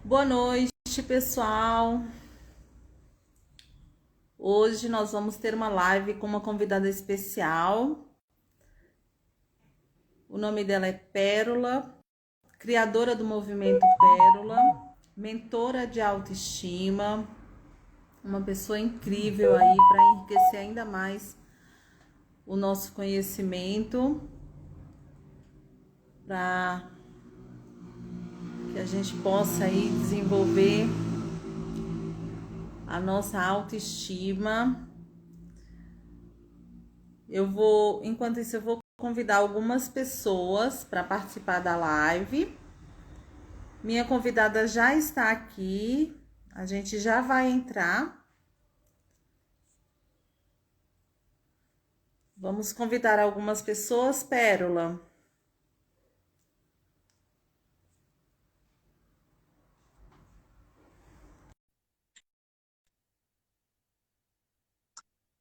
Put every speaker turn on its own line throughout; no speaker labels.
Boa noite, pessoal. Hoje nós vamos ter uma live com uma convidada especial. O nome dela é Pérola, criadora do movimento Pérola, mentora de autoestima, uma pessoa incrível aí para enriquecer ainda mais o nosso conhecimento, para que a gente possa aí desenvolver a nossa autoestima. Enquanto isso, eu vou convidar algumas pessoas para participar da live. Minha convidada já está aqui, a gente já vai entrar. Vamos convidar algumas pessoas, Pérola.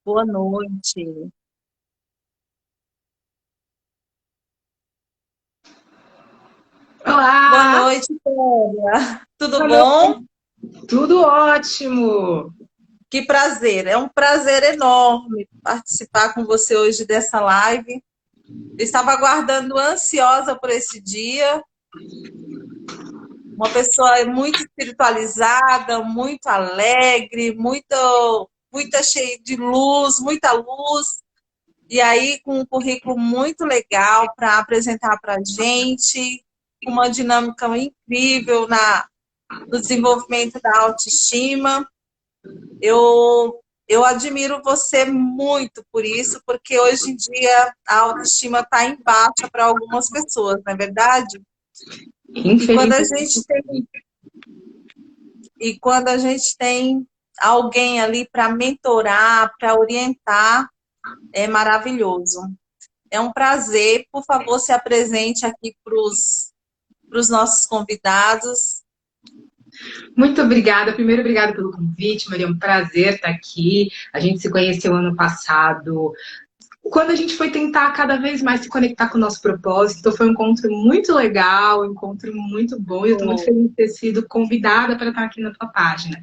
Boa noite. Boa
Olá!
noite, Pérola. Tudo
Boa
bom?
noite. Tudo ótimo!
Que prazer, é um prazer enorme participar com você hoje dessa live. Eu estava aguardando ansiosa por esse dia. Uma pessoa muito espiritualizada, muito alegre, muita cheia de luz, muita luz. E aí, com um currículo muito legal para apresentar para a gente, uma dinâmica incrível no desenvolvimento da autoestima. Eu admiro você muito por isso, porque hoje em dia a autoestima está em baixa para algumas pessoas, não é verdade? E quando a
Infelizmente,
gente tem, e quando a gente tem alguém ali para mentorar, para orientar, é maravilhoso. É um prazer. Por favor, se apresente aqui para os nossos convidados.
muito obrigada. Primeiro, obrigada pelo convite, Maria. É um prazer estar aqui. A gente se conheceu ano passado, quando a gente foi tentar cada vez mais se conectar com o nosso propósito. Então foi um encontro muito legal, um encontro muito bom. E eu estou muito feliz de ter sido convidada para estar aqui na tua página.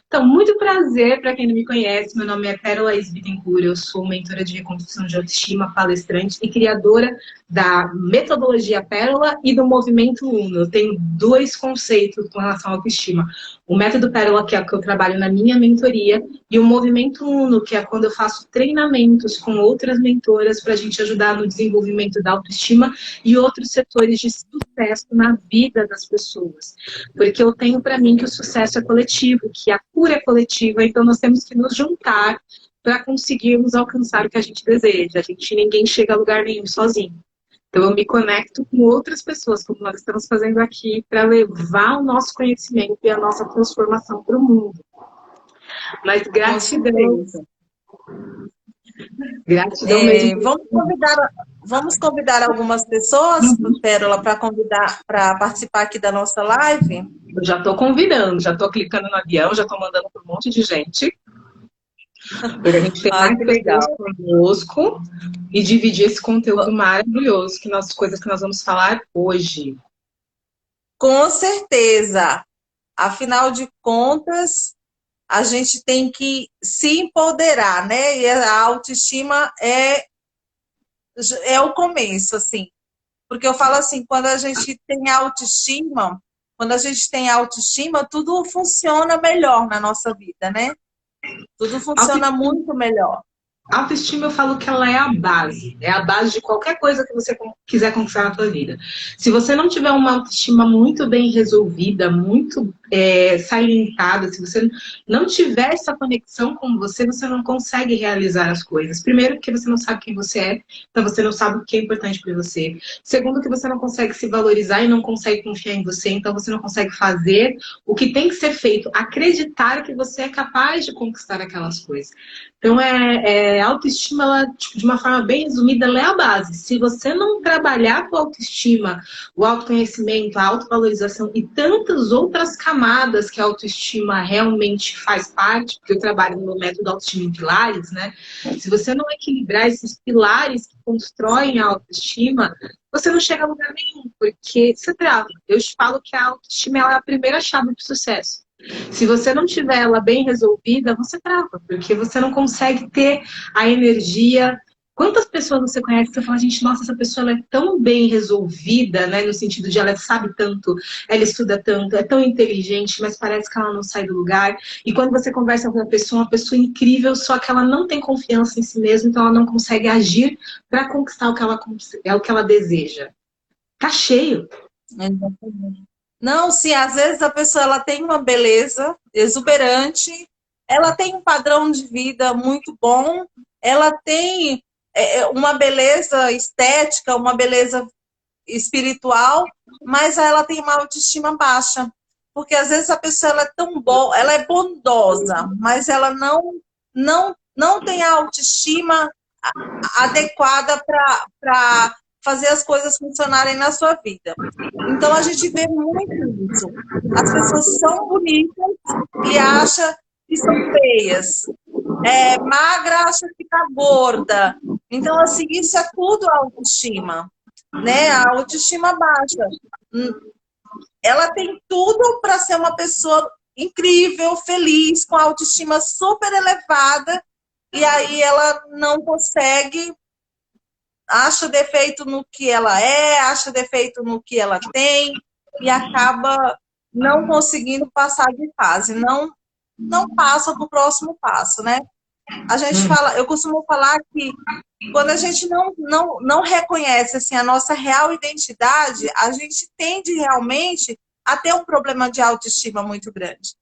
Então, muito prazer para quem não me conhece. Meu nome é Pérola Bittencourt, eu sou mentora de reconstrução de autoestima, palestrante e criadora da metodologia Pérola e do movimento Uno. Eu tenho dois conceitos com relação à autoestima. O método Pérola, que é o que eu trabalho na minha mentoria, e o movimento Uno, que é quando eu faço treinamentos com outras mentoras para a gente ajudar no desenvolvimento da autoestima e outros setores de sucesso na vida das pessoas. Porque eu tenho para mim que o sucesso é coletivo, que a cura é coletiva, então nós temos que nos juntar para conseguirmos alcançar o que a gente deseja. Ninguém chega a lugar nenhum sozinho. Então eu me conecto com outras pessoas, como nós estamos fazendo aqui, para levar o nosso conhecimento e a nossa transformação para o mundo. Mas gratidão. Gratidão mesmo.
Vamos convidar algumas pessoas, Pérola, para participar aqui da nossa live.
Eu já estou convidando, já estou clicando no avião, já estou mandando para um monte de gente. Para a gente ter mais
Que
pessoas
legal.
conosco e dividir esse conteúdo maravilhoso, coisas que nós vamos falar hoje.
Com certeza. Afinal de contas, a gente tem que se empoderar, né? E a autoestima é o começo, assim. Porque eu falo assim, quando a gente tem autoestima, tudo funciona melhor na nossa vida, né? Tudo funciona muito melhor.
Autoestima, eu falo que ela é a base de qualquer coisa que você quiser conquistar na sua vida. Se você não tiver uma autoestima muito bem resolvida, muito salientada, se você não tiver essa conexão com você, você não consegue realizar as coisas. Primeiro, porque você não sabe quem você é, então você não sabe o que é importante para você. Segundo, que você não consegue se valorizar e não consegue confiar em você, então você não consegue fazer o que tem que ser feito, acreditar que você é capaz de conquistar aquelas coisas. Então, a autoestima, ela, tipo, de uma forma bem resumida, ela é a base. Se você não trabalhar com a autoestima, o autoconhecimento, a autovalorização e tantas outras camadas camadas que a autoestima realmente faz parte, porque eu trabalho no método Autoestima em Pilares, né? Se você não equilibrar esses pilares que constroem a autoestima, você não chega a lugar nenhum, porque você trava. Eu te falo que a autoestima ela é a primeira chave para o sucesso. Se você não tiver ela bem resolvida, você trava, porque você não consegue ter a energia. Quantas pessoas você conhece que você fala, gente, nossa, essa pessoa ela é tão bem resolvida, né? No sentido de ela sabe tanto, ela estuda tanto, é tão inteligente, mas parece que ela não sai do lugar. E quando você conversa com uma pessoa incrível, só que ela não tem confiança em si mesma, então ela não consegue agir para conquistar o que ela deseja. Tá cheio.
Exatamente. Não, sim, às vezes a pessoa ela tem uma beleza exuberante, ela tem um padrão de vida muito bom, ela tem uma beleza estética, uma beleza espiritual, mas ela tem uma autoestima baixa. Porque às vezes a pessoa ela é tão boa, ela é bondosa, mas ela não tem a autoestima adequada para fazer as coisas funcionarem na sua vida. Então a gente vê muito isso. As pessoas são bonitas e acham que são feias. Magra acha que está gorda. Então, assim, isso é tudo autoestima, né? A autoestima baixa. Ela tem tudo para ser uma pessoa incrível, feliz, com a autoestima super elevada, e aí ela não consegue, acha defeito no que ela é, acha defeito no que ela tem, e acaba não conseguindo passar de fase, não passa para o próximo passo, né? A gente fala, eu costumo falar que quando a gente não reconhece assim, a nossa real identidade, a gente tende realmente a ter um problema de autoestima muito grande.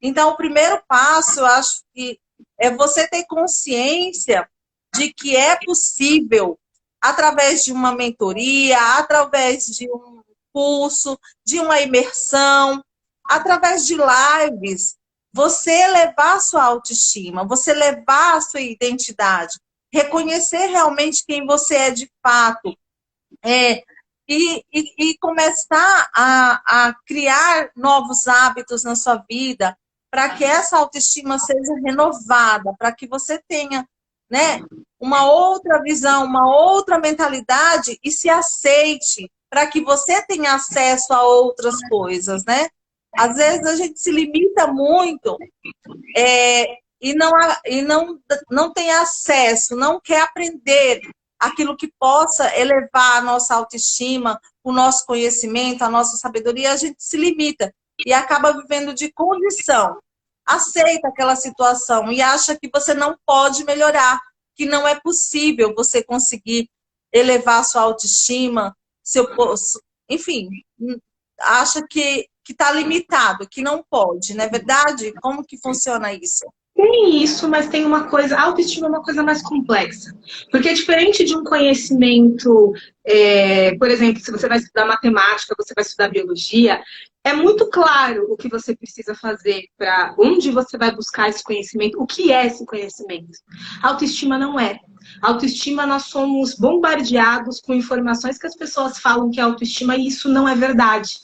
Então, o primeiro passo, eu acho que é você ter consciência de que é possível, através de uma mentoria, através de um curso, de uma imersão, através de lives, você elevar a sua autoestima, você elevar a sua identidade, reconhecer realmente quem você é de fato, e começar a criar novos hábitos na sua vida, para que essa autoestima seja renovada, para que você tenha, né, uma outra visão, uma outra mentalidade e se aceite, para que você tenha acesso a outras coisas, né? Às vezes a gente se limita muito e não tem acesso, não quer aprender aquilo que possa elevar a nossa autoestima, o nosso conhecimento, a nossa sabedoria, a gente se limita e acaba vivendo de condição. Aceita aquela situação e acha que você não pode melhorar, que não é possível você conseguir elevar a sua autoestima, enfim, acha que está limitado, que não pode, não é verdade? Como que funciona isso?
Tem isso, mas tem uma coisa, a autoestima é uma coisa mais complexa. Porque é diferente de um conhecimento, por exemplo, se você vai estudar matemática, você vai estudar biologia, é muito claro o que você precisa fazer, para onde você vai buscar esse conhecimento, o que é esse conhecimento. A autoestima não é. A autoestima, nós somos bombardeados com informações que as pessoas falam que é autoestima e isso não é verdade.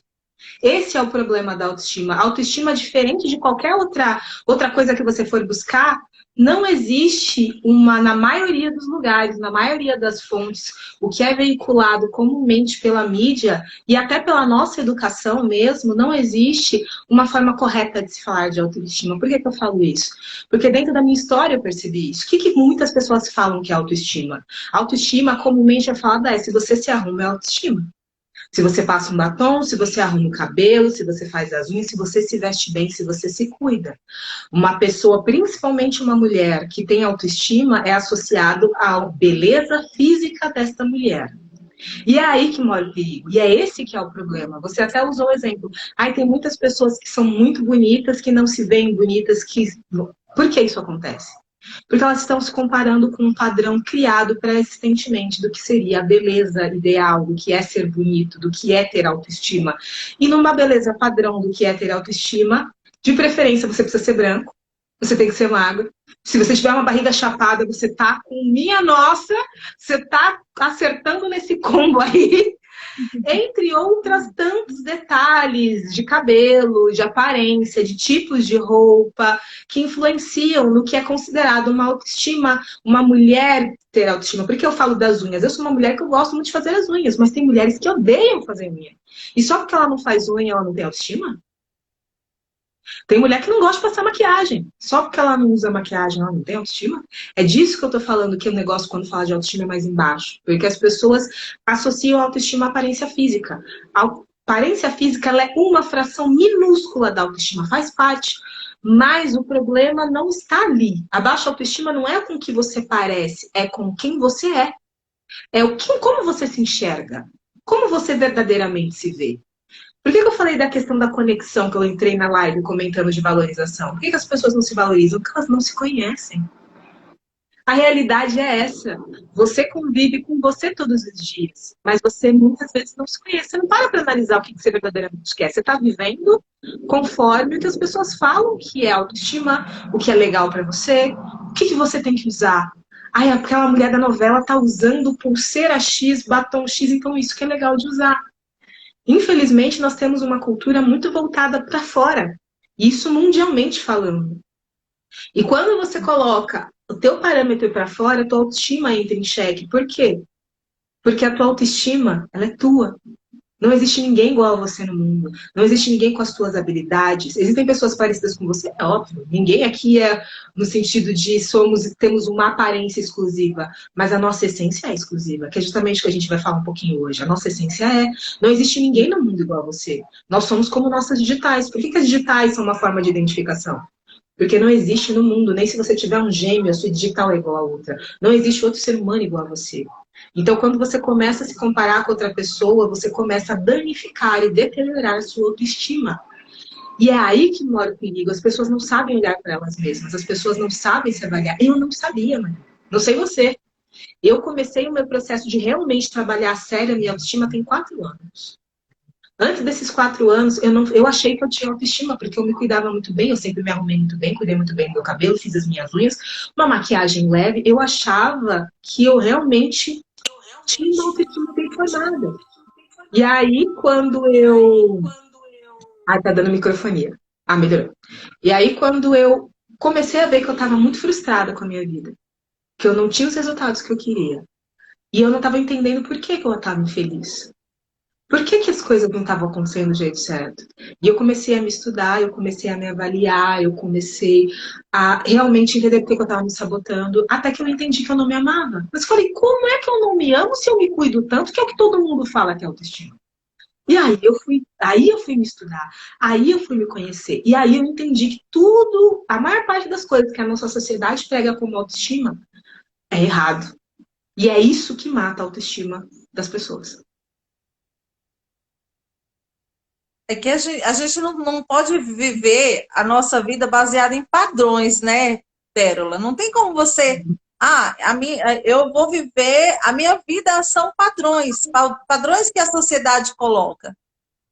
Esse é o problema da autoestima. A autoestima, diferente de qualquer outra coisa que você for buscar, não existe na maioria dos lugares, na maioria das fontes, o que é veiculado comumente pela mídia e até pela nossa educação mesmo, não existe uma forma correta de se falar de autoestima. Por que eu falo isso? Porque dentro da minha história eu percebi isso. O que muitas pessoas falam que é autoestima? Autoestima comumente é falada se você se arruma é autoestima. Se você passa um batom, se você arruma o cabelo, se você faz as unhas, se você se veste bem, se você se cuida. Uma pessoa, principalmente uma mulher que tem autoestima, é associado à beleza física desta mulher. E é aí que mora o perigo. E é esse que é o problema. Você até usou o exemplo. Tem muitas pessoas que são muito bonitas, que não se veem bonitas. Por que isso acontece? Porque elas estão se comparando com um padrão criado pré-existentemente do que seria a beleza ideal, do que é ser bonito, do que é ter autoestima. E numa beleza padrão do que é ter autoestima, de preferência você precisa ser branco, você tem que ser magro. Se você tiver uma barriga chapada, você tá com minha nossa, você tá acertando nesse combo aí. Entre outras tantos detalhes de cabelo, de aparência, de tipos de roupa, que influenciam no que é considerado uma autoestima, uma mulher ter autoestima. Por que eu falo das unhas? Eu sou uma mulher que eu gosto muito de fazer as unhas, mas tem mulheres que odeiam fazer unha. E só porque ela não faz unha, ela não tem autoestima? Tem mulher que não gosta de passar maquiagem. Só porque ela não usa maquiagem, ela não tem autoestima. É disso que eu tô falando, que o negócio, quando fala de autoestima, é mais embaixo. Porque as pessoas associam a autoestima à aparência física. A aparência física, ela é uma fração minúscula da autoestima, faz parte. Mas o problema não está ali. A baixa autoestima não é com o que você parece, é com quem você é. É como você se enxerga. Como você verdadeiramente se vê. Por que eu falei da questão da conexão que eu entrei na live comentando de valorização? Por que as pessoas não se valorizam? Porque elas não se conhecem. A realidade é essa. Você convive com você todos os dias, mas você muitas vezes não se conhece. Você não para analisar o que você verdadeiramente quer. Você está vivendo conforme o que as pessoas falam que é autoestima, o que é legal para você, o que você tem que usar. Ai, aquela mulher da novela tá usando pulseira X, batom X, então isso que é legal de usar. Infelizmente, nós temos uma cultura muito voltada para fora. Isso mundialmente falando. E quando você coloca o teu parâmetro para fora, a tua autoestima entra em xeque. Por quê? Porque a tua autoestima, ela é tua. Não existe ninguém igual a você no mundo. Não existe ninguém com as tuas habilidades. Existem pessoas parecidas com você, é óbvio. Ninguém aqui é no sentido de temos uma aparência exclusiva, mas a nossa essência é exclusiva, que é justamente o que a gente vai falar um pouquinho hoje. A nossa essência é. Não existe ninguém no mundo igual a você. Nós somos como nossas digitais. Por que as digitais são uma forma de identificação? Porque não existe no mundo, nem se você tiver um gêmeo, a sua digital é igual a outra. Não existe outro ser humano igual a você. Então, quando você começa a se comparar com outra pessoa, você começa a danificar e deteriorar a sua autoestima. E é aí que mora o perigo. As pessoas não sabem olhar para elas mesmas. As pessoas não sabem se avaliar. Eu não sabia, mano. Não sei você. Eu comecei o meu processo de realmente trabalhar a sério a minha autoestima tem 4 anos. Antes desses 4 anos, eu achei que eu tinha autoestima, porque eu me cuidava muito bem, eu sempre me arrumei muito bem, cuidei muito bem do meu cabelo, fiz as minhas unhas, uma maquiagem leve. Eu achava que eu realmente tinha uma autoestima bem formada. E aí, quando eu... Ai, tá dando microfonia. Ah, melhorou. E aí, quando eu comecei a ver que eu tava muito frustrada com a minha vida, que eu não tinha os resultados que eu queria, e eu não tava entendendo por que eu tava infeliz. Por que as coisas não estavam acontecendo do jeito certo? E eu comecei a me estudar, eu comecei a me avaliar, eu comecei a realmente entender por que eu estava me sabotando, até que eu entendi que eu não me amava. Mas falei, como é que eu não me amo se eu me cuido tanto, que é o que todo mundo fala que é autoestima? E aí eu fui me estudar, aí eu fui me conhecer, e aí eu entendi que tudo, a maior parte das coisas que a nossa sociedade prega como autoestima é errado. E é isso que mata a autoestima das pessoas.
É que a gente não pode viver a nossa vida baseada em padrões, né, Pérola? Não tem como você. Ah, eu vou viver. A minha vida são padrões, padrões que a sociedade coloca.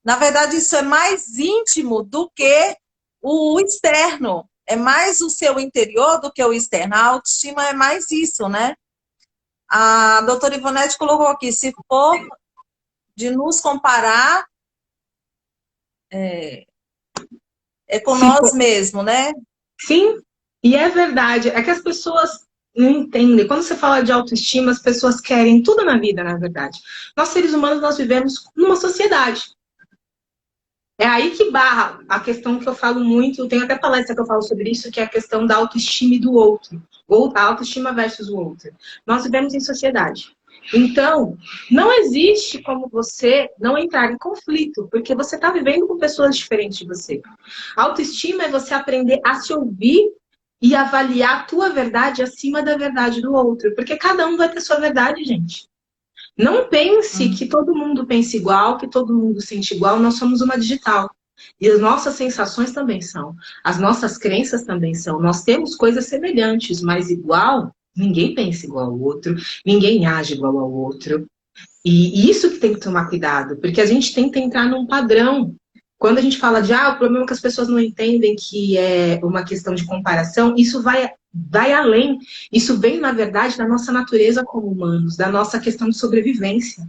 Na verdade, isso é mais íntimo do que o externo. É mais o seu interior do que o externo. A autoestima é mais isso, né? A doutora Ivonete colocou aqui: se for de nos comparar, é com
Se
nós mesmos, né?
Sim, e é verdade. É que as pessoas não entendem. Quando você fala de autoestima, as pessoas querem tudo na vida, na verdade. Nós, seres humanos, nós vivemos numa sociedade. É aí que barra a questão que eu falo muito, tem até palestra que eu falo sobre isso, que é a questão da autoestima e do outro. Ou a autoestima versus o outro. Nós vivemos em sociedade. Então, não existe como você não entrar em conflito, porque você está vivendo com pessoas diferentes de você. Autoestima é você aprender a se ouvir e avaliar a tua verdade acima da verdade do outro. Porque cada um vai ter sua verdade, gente. Não pense que todo mundo pensa igual, que todo mundo sente igual. Nós somos uma digital. E as nossas sensações também são. As nossas crenças também são. Nós temos coisas semelhantes, mas igual, ninguém pensa igual ao outro, ninguém age igual ao outro. E isso que tem que tomar cuidado, porque a gente tenta entrar num padrão. Quando a gente fala de, o problema é que as pessoas não entendem que é uma questão de comparação, isso vai além. Isso vem, na verdade, da nossa natureza como humanos, da nossa questão de sobrevivência.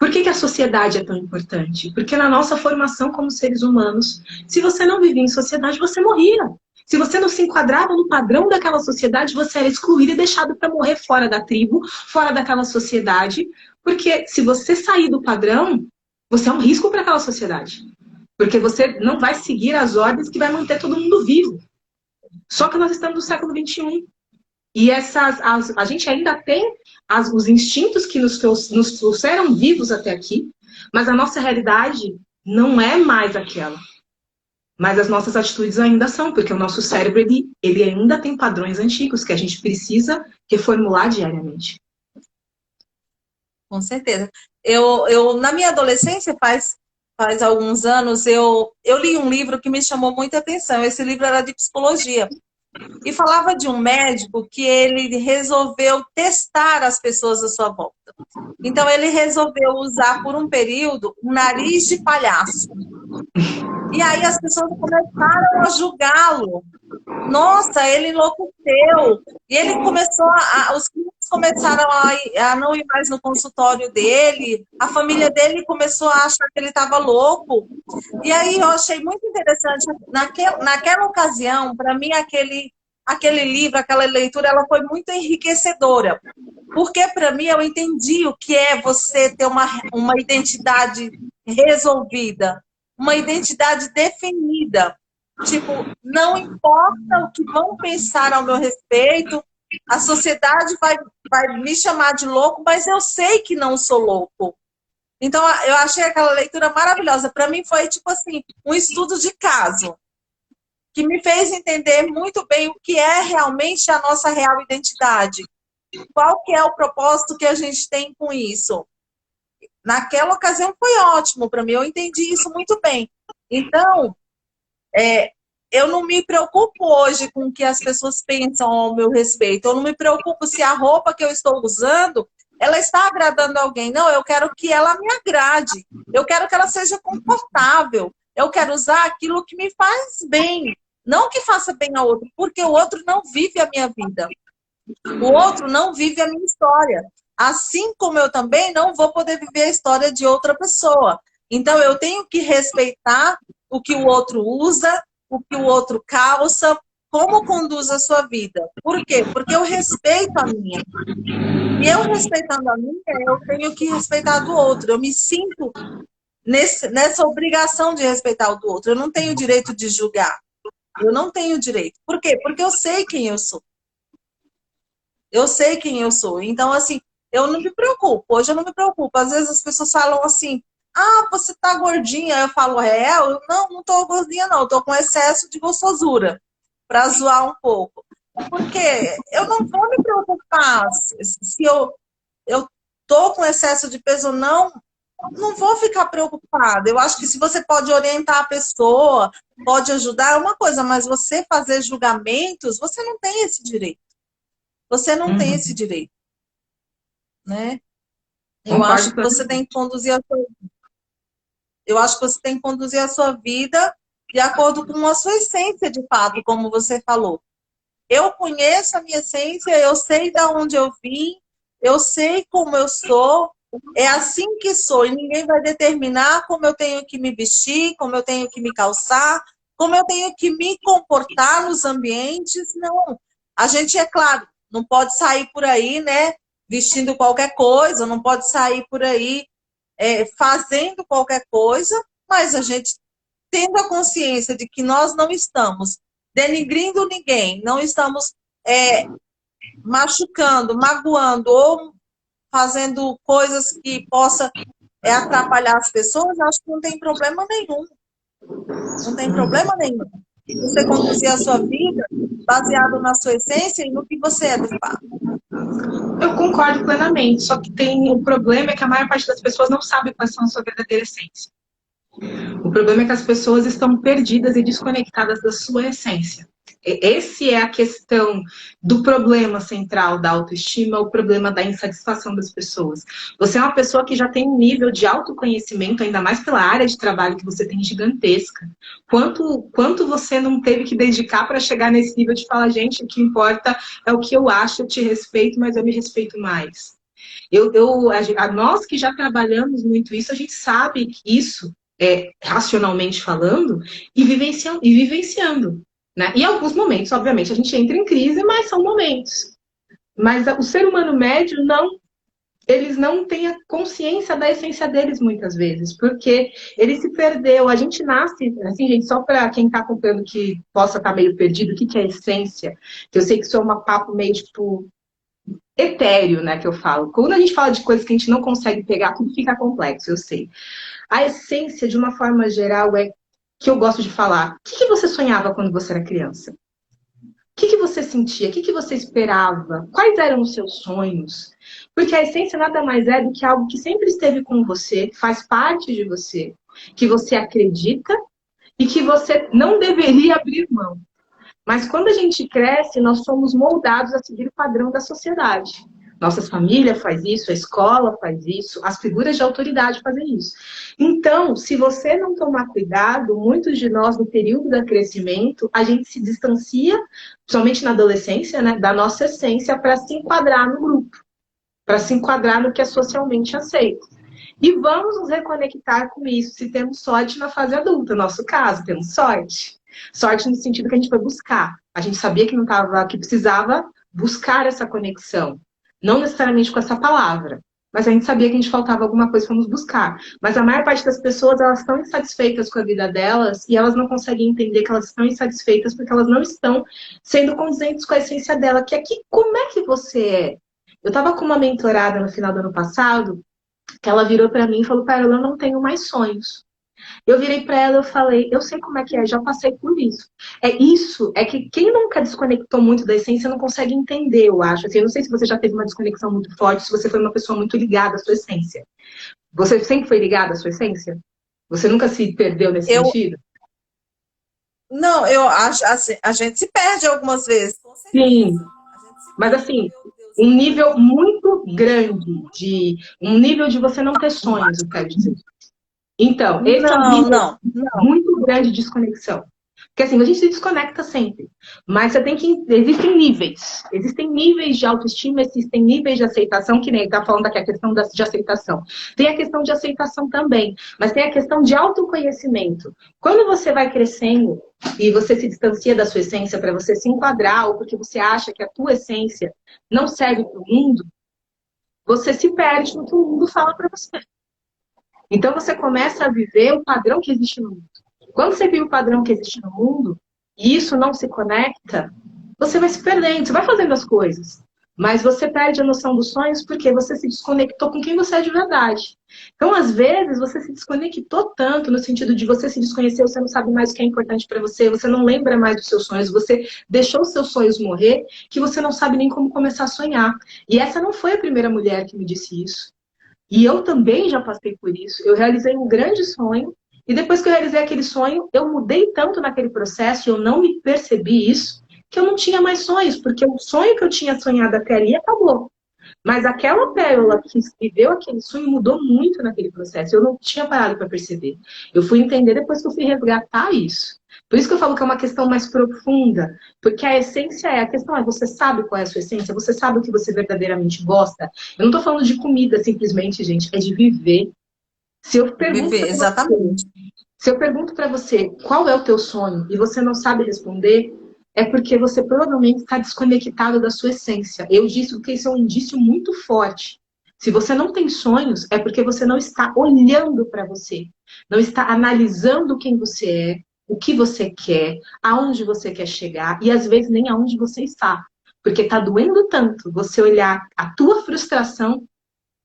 Por que a sociedade é tão importante? Porque na nossa formação como seres humanos, se você não vivia em sociedade, você morria. Se você não se enquadrava no padrão daquela sociedade, você era excluído e deixado para morrer fora da tribo, fora daquela sociedade. Porque se você sair do padrão, você é um risco para aquela sociedade. Porque você não vai seguir as ordens que vai manter todo mundo vivo. Só que nós estamos no século XXI. E a gente ainda tem os instintos que nos trouxeram vivos até aqui, mas a nossa realidade não é mais aquela. Mas as nossas atitudes ainda são, porque o nosso cérebro ele ainda tem padrões antigos que a gente precisa reformular diariamente.
Com certeza. Na minha adolescência, faz alguns anos, eu li um livro que me chamou muita atenção. Esse livro era de psicologia. E falava de um médico que ele resolveu testar as pessoas à sua volta. Então, ele resolveu usar por um período um nariz de palhaço. E aí as pessoas começaram a julgá-lo. Nossa, ele enlouqueceu. E ele começou os clientes começaram a não ir mais no consultório dele, a família dele começou a achar que ele estava louco. E aí eu achei muito interessante. Naquela ocasião, para mim, aquele livro, aquela leitura, ela foi muito enriquecedora. Porque, para mim, eu entendi o que é você ter uma identidade resolvida, uma identidade definida. Tipo, não importa o que vão pensar ao meu respeito, a sociedade vai me chamar de louco, mas eu sei que não sou louco. Então, eu achei aquela leitura maravilhosa. Para mim, foi, tipo assim, um estudo de caso, que me fez entender muito bem o que é realmente a nossa real identidade. Qual que é o propósito que a gente tem com isso? Naquela ocasião foi ótimo para mim, eu entendi isso muito bem. Então, eu não me preocupo hoje com o que as pessoas pensam ao meu respeito. Eu não me preocupo se a roupa que eu estou usando, ela está agradando alguém. Não, eu quero que ela me agrade. Eu quero que ela seja confortável. Eu quero usar aquilo que me faz bem. Não que faça bem ao outro, porque o outro não vive a minha vida. O outro não vive a minha história. Assim como eu também não vou poder viver a história de outra pessoa. Então, eu tenho que respeitar o que o outro usa, o que o outro calça, como conduz a sua vida. Por quê? Porque eu respeito a minha. E eu respeitando a minha, eu tenho que respeitar a do outro. Eu me sinto nessa obrigação de respeitar o do outro. Eu não tenho direito de julgar. Eu não tenho direito. Por quê? Porque eu sei quem eu sou. Eu sei quem eu sou. Então, assim, eu não me preocupo. Hoje eu não me preocupo. Às vezes as pessoas falam assim, você tá gordinha. Eu falo, eu não tô gordinha, não. Eu tô com excesso de gostosura. Pra zoar um pouco. Porque eu não vou me preocupar se eu tô com excesso de peso ou não. Não vou ficar preocupada. Eu acho que se você pode orientar a pessoa, pode ajudar, é uma coisa. Mas você fazer julgamentos, você não tem esse direito. Você não tem esse direito, né? Eu acho que você tem que conduzir a sua vida de acordo com a sua essência, de fato, como você falou. Eu conheço a minha essência, eu sei de onde eu vim, eu sei como eu sou, é assim que sou, e ninguém vai determinar como eu tenho que me vestir, como eu tenho que me calçar, como eu tenho que me comportar nos ambientes, não. A gente, é claro, não pode sair por aí, né, vestindo qualquer coisa, não pode sair por aí fazendo qualquer coisa, mas a gente tendo a consciência de que nós não estamos denigrindo ninguém, não estamos machucando, magoando ou fazendo coisas que possa atrapalhar as pessoas, acho que não tem problema nenhum. Não tem problema nenhum. Você conduzir a sua vida baseado na sua essência e no que você é de fato.
Eu concordo plenamente, só que tem um problema é que a maior parte das pessoas não sabe quais são a sua verdadeira essência. O problema é que as pessoas estão perdidas e desconectadas da sua essência. Esse é a questão do problema central da autoestima, o problema da insatisfação das pessoas. Você é uma pessoa que já tem um nível de autoconhecimento, ainda mais pela área de trabalho que você tem gigantesca. Quanto você não teve que dedicar para chegar nesse nível de falar, gente, o que importa é o que eu acho, eu te respeito, mas eu me respeito mais. Nós que já trabalhamos muito isso, a gente sabe que isso, racionalmente falando, e vivenciando, né? E em alguns momentos, obviamente, a gente entra em crise, mas são momentos. Mas o ser humano médio eles não têm a consciência da essência deles muitas vezes, porque ele se perdeu. A gente nasce, assim, gente, só para quem está acompanhando que possa estar meio perdido, o que é essência? Que eu sei que isso é um papo meio, tipo, etéreo, né, que eu falo. Quando a gente fala de coisas que a gente não consegue pegar, tudo fica complexo, eu sei. A essência, de uma forma geral, é que eu gosto de falar. O que você sonhava quando você era criança? O que você sentia? O que você esperava? Quais eram os seus sonhos? Porque a essência nada mais é do que algo que sempre esteve com você, faz parte de você, que você acredita e que você não deveria abrir mão. Mas quando a gente cresce, nós somos moldados a seguir o padrão da sociedade. Nossa família faz isso, a escola faz isso, as figuras de autoridade fazem isso. Então, se você não tomar cuidado, muitos de nós, no período do crescimento, a gente se distancia, principalmente na adolescência, né, da nossa essência para se enquadrar no grupo, para se enquadrar no que é socialmente aceito. E vamos nos reconectar com isso, se temos sorte na fase adulta. No nosso caso, temos sorte. Sorte no sentido que a gente foi buscar. A gente sabia que não estava, que precisava buscar essa conexão. Não necessariamente com essa palavra, mas a gente sabia que a gente faltava alguma coisa para nos buscar. Mas a maior parte das pessoas, elas estão insatisfeitas com a vida delas e elas não conseguem entender que elas estão insatisfeitas porque elas não estão sendo condizentes com a essência dela, que aqui, como é que você é? Eu estava com uma mentorada no final do ano passado, que ela virou para mim e falou, Pérola, eu não tenho mais sonhos. Eu virei para ela e falei, eu sei como é que é, já passei por isso. É que quem nunca desconectou muito da essência não consegue entender, eu acho. Assim, eu não sei se você já teve uma desconexão muito forte, se você foi uma pessoa muito ligada à sua essência. Você sempre foi ligada à sua essência? Você nunca se perdeu nesse sentido?
Não, eu acho assim, a gente se perde algumas vezes, com certeza.
Sim, mas assim, um nível muito grande um nível de você não ter sonhos, eu quero dizer. Então, esse é um nível muito grande de desconexão. Porque assim, a gente se desconecta sempre. Mas você tem que. Existem níveis. Existem níveis de autoestima, existem níveis de aceitação, que nem está falando aqui a questão de aceitação. Tem a questão de aceitação também, mas tem a questão de autoconhecimento. Quando você vai crescendo e você se distancia da sua essência para você se enquadrar, ou porque você acha que a tua essência não serve para o mundo, você se perde no que o mundo fala para você. Então você começa a viver o padrão que existe no mundo. Quando você vive o padrão que existe no mundo, e isso não se conecta, você vai se perdendo, você vai fazendo as coisas. Mas você perde a noção dos sonhos porque você se desconectou com quem você é de verdade. Então, às vezes, você se desconectou tanto no sentido de você se desconhecer, você não sabe mais o que é importante para você, você não lembra mais dos seus sonhos, você deixou os seus sonhos morrer, que você não sabe nem como começar a sonhar. E essa não foi a primeira mulher que me disse isso. E eu também já passei por isso. Eu realizei um grande sonho, e depois que eu realizei aquele sonho, eu mudei tanto naquele processo, e eu não me percebi isso, que eu não tinha mais sonhos, porque o sonho que eu tinha sonhado até ali acabou. Mas aquela pérola que viveu aquele sonho mudou muito naquele processo. Eu não tinha parado para perceber. Eu fui entender depois que eu fui resgatar isso. Por isso que eu falo que é uma questão mais profunda, porque a essência a questão é, você sabe qual é a sua essência? Você sabe o que você verdadeiramente gosta? Eu não estou falando de comida simplesmente, gente, é de viver. Se eu pergunto
viver, exatamente.
Se eu pergunto para você qual é o teu sonho e você não sabe responder, é porque você provavelmente está desconectado da sua essência. Eu disse que isso é um indício muito forte. Se você não tem sonhos, é porque você não está olhando para você, não está analisando quem você é, o que você quer, aonde você quer chegar e às vezes nem aonde você está. Porque está doendo tanto você olhar a tua frustração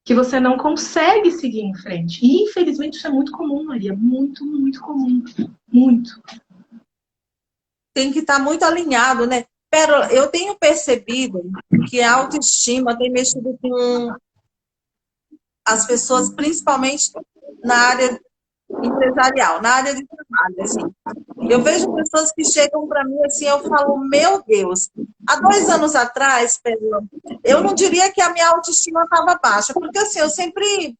que você não consegue seguir em frente. E infelizmente isso é muito comum, Maria, muito, muito comum, muito.
Tem que estar muito alinhado, né? Pérola, eu tenho percebido que a autoestima tem mexido com as pessoas, principalmente na área empresarial, na área de trabalho, assim. Eu vejo pessoas que chegam para mim assim, eu falo, meu Deus, há 2 anos atrás, Pérola, eu não diria que a minha autoestima estava baixa, porque assim, eu sempre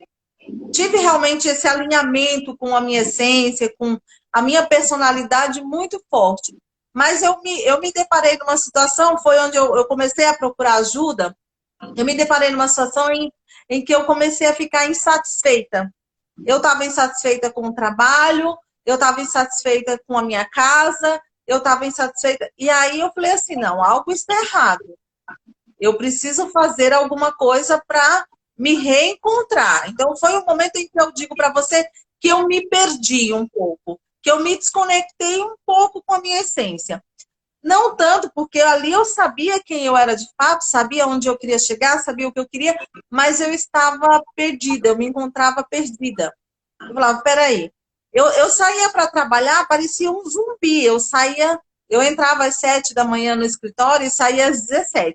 tive realmente esse alinhamento com a minha essência, com a minha personalidade muito forte. Mas eu me deparei numa situação, foi onde eu comecei a procurar ajuda, Eu me deparei numa situação em que eu comecei a ficar insatisfeita. Eu estava insatisfeita com o trabalho, eu estava insatisfeita com a minha casa, eu estava insatisfeita. E aí eu falei assim, não, algo está errado. Eu preciso fazer alguma coisa para me reencontrar. Então foi um momento em que eu digo para você que eu me perdi um pouco, que eu me desconectei um pouco com a minha essência. Não tanto, porque ali eu sabia quem eu era de fato, sabia onde eu queria chegar, sabia o que eu queria, mas eu estava perdida, eu me encontrava perdida. Eu falava, peraí, eu saía para trabalhar, parecia um zumbi, eu entrava às 7 da manhã no escritório e saía às 17.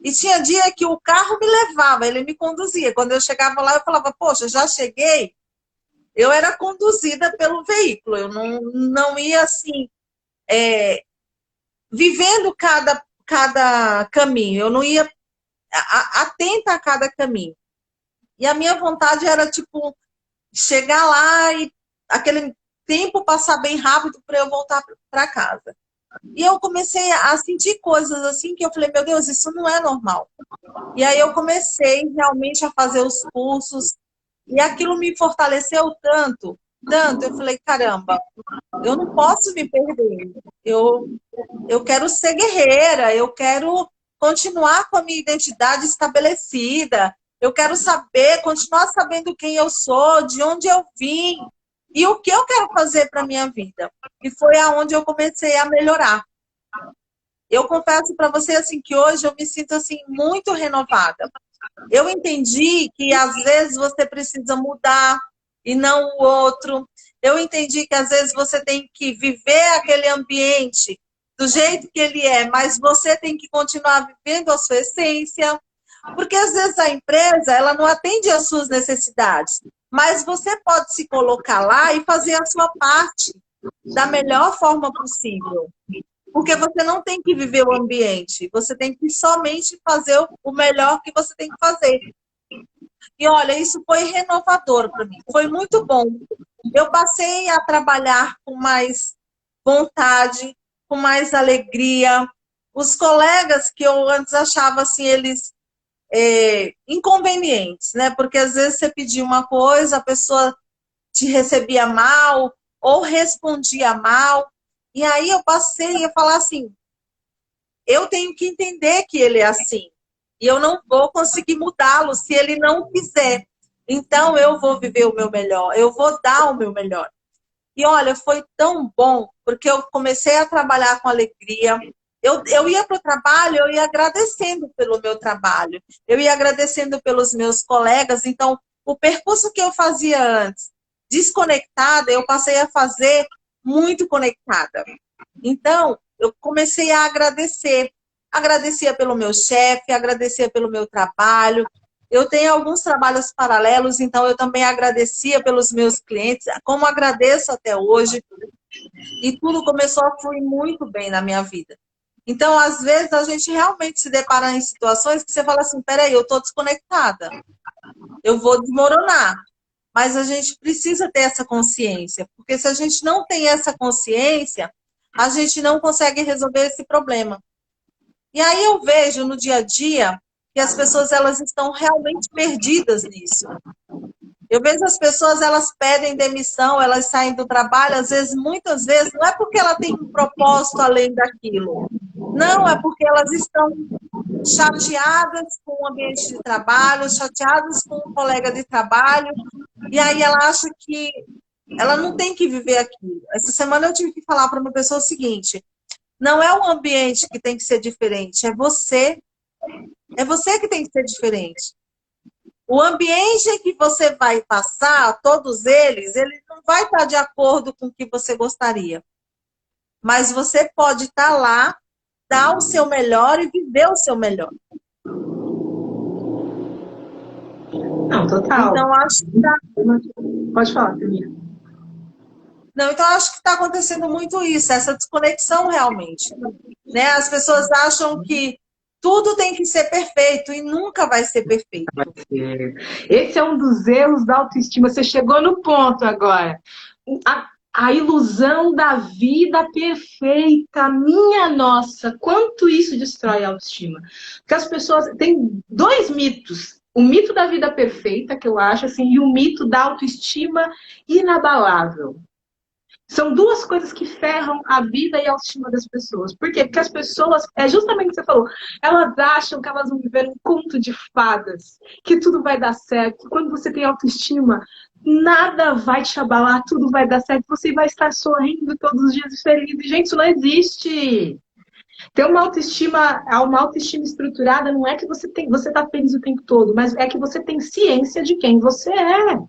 E tinha dia que o carro me levava, ele me conduzia. Quando eu chegava lá, eu falava, poxa, já cheguei. Eu era conduzida pelo veículo, eu não ia assim, vivendo cada caminho, eu não ia atenta a cada caminho. E a minha vontade era, tipo, chegar lá e aquele tempo passar bem rápido para eu voltar para casa. E eu comecei a sentir coisas assim que eu falei, meu Deus, isso não é normal. E aí eu comecei realmente a fazer os cursos e aquilo me fortaleceu tanto, tanto. Eu falei, caramba, eu não posso me perder. Eu quero ser guerreira, eu quero continuar com a minha identidade estabelecida, eu quero saber, continuar sabendo quem eu sou, de onde eu vim e o que eu quero fazer para a minha vida. E foi aonde eu comecei a melhorar. Eu confesso para você assim que hoje eu me sinto assim muito renovada. Eu entendi que às vezes você precisa mudar e não o outro. Eu entendi que às vezes você tem que viver aquele ambiente do jeito que ele é, mas você tem que continuar vivendo a sua essência. Porque às vezes a empresa ela não atende às suas necessidades, mas você pode se colocar lá e fazer a sua parte da melhor forma possível. Porque você não tem que viver o ambiente, você tem que somente fazer o melhor que você tem que fazer. E olha, isso foi renovador para mim, foi muito bom. Eu passei a trabalhar com mais vontade, com mais alegria. Os colegas que eu antes achava assim, eles inconvenientes, né? Porque às vezes você pedia uma coisa, a pessoa te recebia mal ou respondia mal. E aí eu passei a falar assim, eu tenho que entender que ele é assim. E eu não vou conseguir mudá-lo se ele não quiser. Então eu vou viver o meu melhor, eu vou dar o meu melhor. E olha, foi tão bom, porque eu comecei a trabalhar com alegria. Eu ia para o trabalho, eu ia agradecendo pelo meu trabalho, eu ia agradecendo pelos meus colegas. Então, o percurso que eu fazia antes, desconectada, eu passei a fazer muito conectada. Então, eu comecei a agradecer. Agradecia pelo meu chefe, agradecia pelo meu trabalho. Eu tenho alguns trabalhos paralelos, então eu também agradecia pelos meus clientes, como agradeço até hoje. E tudo começou a fluir muito bem na minha vida. Então, às vezes, a gente realmente se depara em situações que você fala assim, peraí, eu estou desconectada, eu vou desmoronar. Mas a gente precisa ter essa consciência, porque se a gente não tem essa consciência, a gente não consegue resolver esse problema. E aí eu vejo no dia a dia que as pessoas elas estão realmente perdidas nisso. Eu vejo as pessoas, elas pedem demissão, elas saem do trabalho, às vezes, muitas vezes, não é porque ela tem um propósito além daquilo. Não, é porque elas estão chateadas com o ambiente de trabalho, chateadas com o colega de trabalho, e aí ela acha que ela não tem que viver aquilo. Essa semana eu tive que falar para uma pessoa o seguinte, não é o ambiente que tem que ser diferente, é você. É você que tem que ser diferente. O ambiente que você vai passar, todos eles, ele não vai estar de acordo com o que você gostaria. Mas você pode estar lá, dar o seu melhor e viver o seu melhor.
Não, total.
Então, acho que tá...
Pode falar, Camila.
Não, então acho que está acontecendo muito isso, essa desconexão realmente. Né? As pessoas acham que tudo tem que ser perfeito e nunca vai ser perfeito.
Esse é um dos erros da autoestima. Você chegou no ponto agora. A ilusão da vida perfeita, minha nossa, quanto isso destrói a autoestima. Porque as pessoas têm dois mitos. O mito da vida perfeita, que eu acho assim, e o mito da autoestima inabalável. São duas coisas que ferram a vida e a autoestima das pessoas. Por quê? Porque as pessoas, é justamente o que você falou, elas acham que elas vão viver um conto de fadas, que tudo vai dar certo, que quando você tem autoestima, nada vai te abalar, tudo vai dar certo, você vai estar sorrindo todos os dias feliz. E, gente, isso não existe. Ter uma autoestima estruturada não é que você tá feliz o tempo todo, mas é que você tem ciência de quem você é.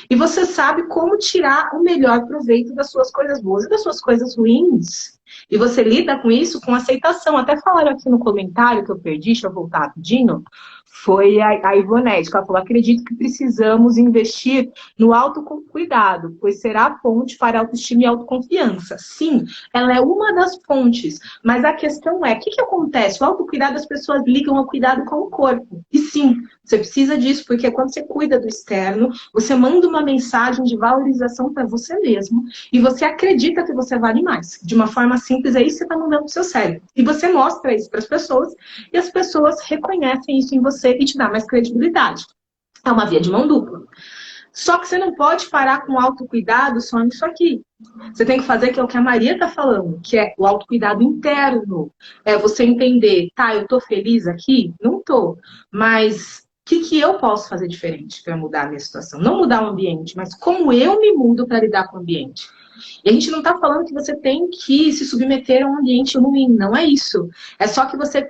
E você sabe como tirar o melhor proveito das suas coisas boas e das suas coisas ruins. E você lida com isso com aceitação. Até falaram aqui no comentário que eu perdi, deixa eu voltar rapidinho. Foi a Ivonete, que ela falou: acredito que precisamos investir no autocuidado, pois será a ponte para autoestima e autoconfiança. Sim, ela é uma das pontes, mas a questão é, o que acontece? O autocuidado, as pessoas ligam ao cuidado com o corpo. E sim, você precisa disso, porque quando você cuida do externo, você manda uma mensagem de valorização para você mesmo e você acredita que você vale mais. De uma forma simples, é isso que você está mandando para o seu cérebro. E você mostra isso para as pessoas e as pessoas reconhecem isso em você e te dá mais credibilidade. É uma via de mão dupla. Só que você não pode parar com o autocuidado só nisso aqui. Você tem que fazer que é o que a Maria está falando, que é o autocuidado interno. É você entender, tá, eu tô feliz aqui? Não tô. Mas o que eu posso fazer diferente para mudar a minha situação? Não mudar o ambiente, mas como eu me mudo para lidar com o ambiente. E a gente não está falando que você tem que se submeter a um ambiente ruim, não é isso. É só que você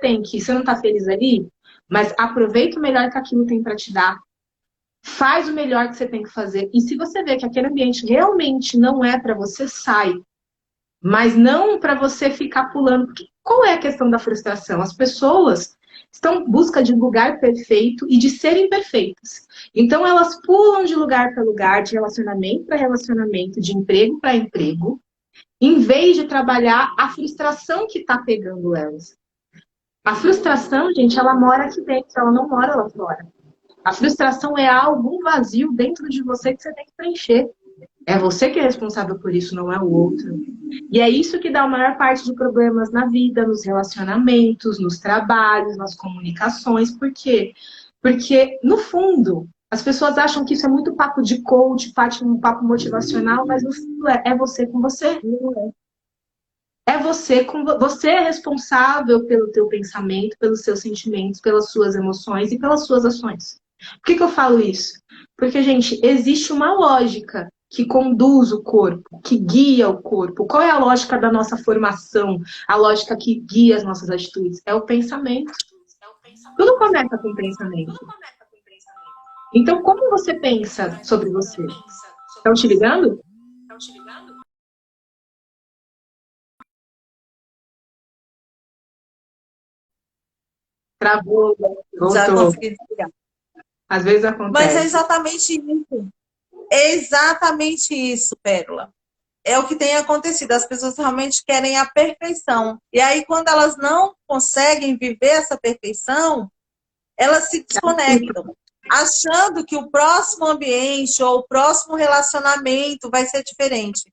não está feliz ali, mas aproveita o melhor que aquilo tem para te dar. Faz o melhor que você tem que fazer. E se você vê que aquele ambiente realmente não é para você, sai. Mas não para você ficar pulando. Porque qual é a questão da frustração? As pessoas estão em busca de um lugar perfeito e de serem perfeitas. Então elas pulam de lugar para lugar, de relacionamento para relacionamento, de emprego para emprego, em vez de trabalhar a frustração que está pegando elas. A frustração, gente, ela mora aqui dentro, ela não mora lá fora. A frustração é algo, um vazio dentro de você que você tem que preencher. É você que é responsável por isso, não é o outro. E é isso que dá a maior parte de problemas na vida, nos relacionamentos, nos trabalhos, nas comunicações. Por quê? Porque, no fundo, as pessoas acham que isso é muito papo de coach, um papo motivacional, mas no fundo é você com você. É você com você é responsável pelo teu pensamento, pelos seus sentimentos, pelas suas emoções e pelas suas ações. Por que eu falo isso? Porque, gente, existe uma lógica que conduz o corpo, que guia o corpo. Qual é a lógica da nossa formação? A lógica que guia as nossas atitudes? É o pensamento. Tudo começa com o pensamento. Então, como você pensa sobre você? Estão te ligando? Travou,
Já
voltou.
consegui desligar.
Às vezes
Mas é
acontece.
exatamente isso. É exatamente isso, Pérola. É o que tem acontecido. As pessoas realmente querem a perfeição. E aí, quando elas não conseguem viver essa perfeição, elas se desconectam, achando que o próximo ambiente ou o próximo relacionamento vai ser diferente.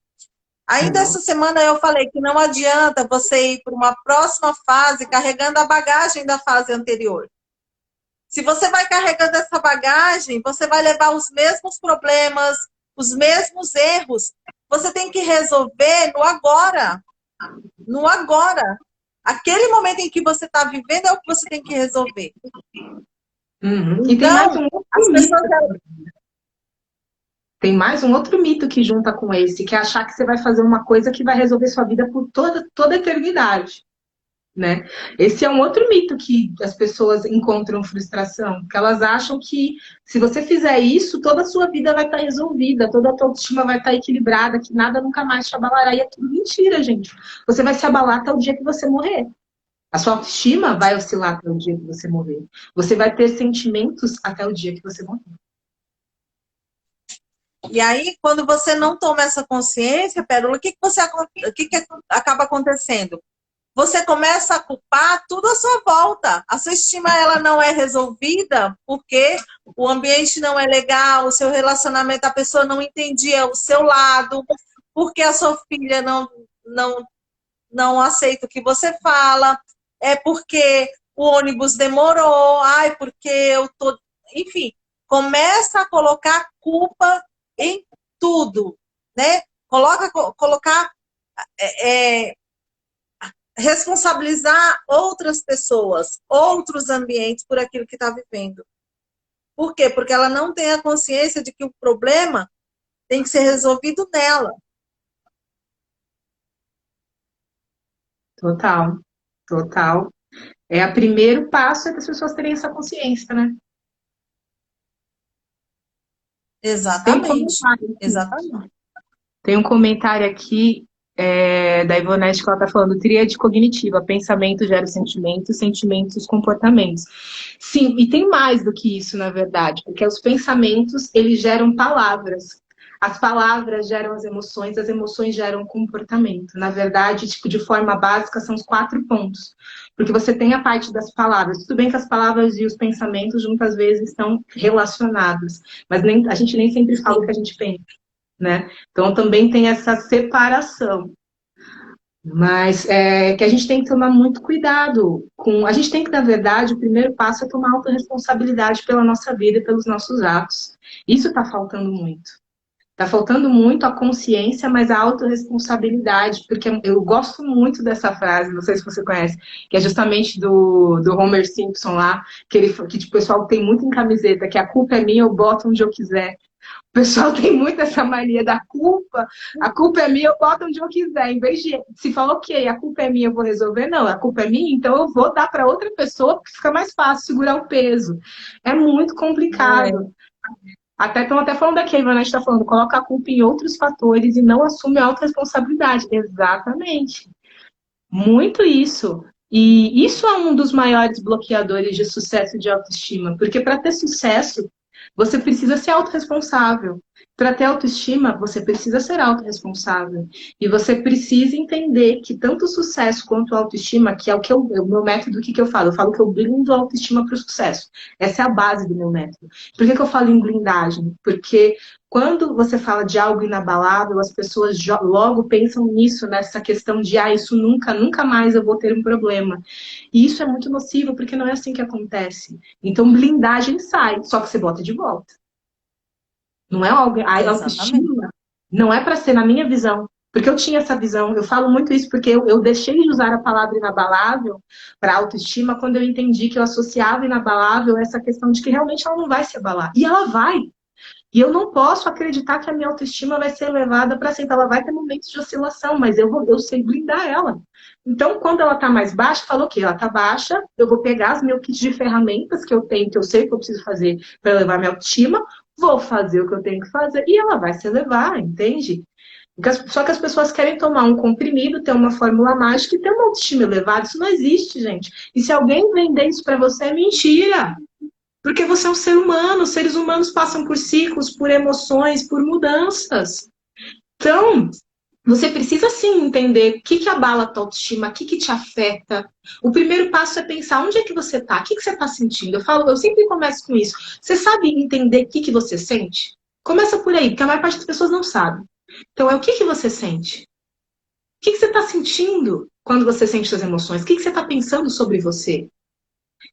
Ainda essa semana eu falei que não adianta você ir para uma próxima fase carregando a bagagem da fase anterior. Se você vai carregando essa bagagem, você vai levar os mesmos problemas, os mesmos erros. Você tem que resolver no agora. No agora. Aquele momento em que você está vivendo é o que você tem que resolver.
Uhum. E tem mais
Então,
um outro
as
mito.
pessoas...
Tem mais um outro mito que junta com esse, que é achar que você vai fazer uma coisa que vai resolver sua vida por toda a eternidade. Né? Esse é um outro mito que as pessoas encontram frustração, porque elas acham que se você fizer isso, toda a sua vida vai estar resolvida, toda a tua autoestima vai estar equilibrada, que nada nunca mais te abalará. E é tudo mentira, gente. Você vai se abalar até o dia que você morrer. A sua autoestima vai oscilar até o dia que você morrer. Você vai ter sentimentos até o dia que você morrer.
E aí, quando você não toma essa consciência, Pérola, o que acaba acontecendo? Você começa a culpar tudo à sua volta. A sua estima ela não é resolvida porque o ambiente não é legal, o seu relacionamento, a pessoa não entendia o seu lado, porque a sua filha não, não aceita o que você fala, é porque o ônibus demorou, ai, porque eu tô... Enfim, começa a colocar culpa em tudo, né? Colocar, é, responsabilizar outras pessoas, outros ambientes por aquilo que está vivendo. Por quê? Porque ela não tem a consciência de que o problema tem que ser resolvido nela.
Total, total. É o primeiro passo é que as pessoas terem essa consciência, né? Tem um
Exatamente.
comentário aqui.
Exatamente.
Tem um comentário aqui da Ivonete que ela está falando, tríade cognitiva, pensamento gera sentimentos, sentimentos, comportamentos. Sim, e tem mais do que isso, na verdade, porque os pensamentos, eles geram palavras. As palavras geram as emoções geram comportamento. Na verdade, tipo, de forma básica, são os 4 pontos. Porque você tem a parte das palavras. Tudo bem que as palavras e os pensamentos, muitas vezes, estão relacionados. Mas a gente nem sempre fala o que a gente pensa, né? Então também tem essa separação. Mas que a gente tem que tomar muito cuidado com. A gente tem que, na verdade, o primeiro passo é tomar autorresponsabilidade pela nossa vida e pelos nossos atos. Isso está faltando muito. Está faltando muito a consciência, mas a autorresponsabilidade, porque eu gosto muito dessa frase, não sei se você conhece, que é justamente do Homer Simpson lá, que tipo, o pessoal tem muito em camiseta, que a culpa é minha, eu boto onde eu quiser. O pessoal tem muito essa mania da culpa. A culpa é minha, eu boto onde eu quiser. Em vez de se falar, ok, a culpa é minha, eu vou resolver. Não, a culpa é minha, então eu vou dar para outra pessoa, porque fica mais fácil segurar o peso. É muito complicado. Estão até falando aqui, a Ivana está falando, coloca a culpa em outros fatores e não assume a autorresponsabilidade. Exatamente. Muito isso. E isso é um dos maiores bloqueadores de sucesso e de autoestima, porque para ter sucesso, você precisa ser autorresponsável. Para ter autoestima, você precisa ser autorresponsável. E você precisa entender que tanto o sucesso quanto a autoestima, que é o meu método, o que eu falo? Eu falo que eu blindo a autoestima para o sucesso. Essa é a base do meu método. Por que eu falo em blindagem? Porque quando você fala de algo inabalável, as pessoas logo pensam nisso, nessa questão de, isso nunca mais eu vou ter um problema. E isso é muito nocivo, porque não é assim que acontece. Então, blindagem sai, só que você bota de volta. Não é algo. A autoestima não é para ser, na minha visão, porque eu tinha essa visão, eu falo muito isso porque eu deixei de usar a palavra inabalável para autoestima quando eu entendi que eu associava inabalável a essa questão de que realmente ela não vai se abalar. E ela vai. E eu não posso acreditar que a minha autoestima vai ser elevada para sempre. Ela vai ter momentos de oscilação, mas eu sei blindar ela. Então, quando ela está mais baixa, fala, ok, ela está baixa, eu vou pegar os meus kits de ferramentas que eu tenho, que eu sei que eu preciso fazer para elevar minha autoestima, vou fazer o que eu tenho que fazer e ela vai se elevar, entende? Só que as pessoas querem tomar um comprimido, ter uma fórmula mágica e ter uma autoestima elevada. Isso não existe, gente. E se alguém vender isso para você, é mentira. Porque você é um ser humano, os seres humanos passam por ciclos, por emoções, por mudanças. Então, você precisa sim entender o que abala a tua autoestima, o que te afeta. O primeiro passo é pensar onde é que você está, o que você está sentindo. Eu sempre começo com isso. Você sabe entender o que você sente? Começa por aí, porque a maior parte das pessoas não sabe. Então, é o que você sente? O que você está sentindo quando você sente suas emoções? O que você está pensando sobre você?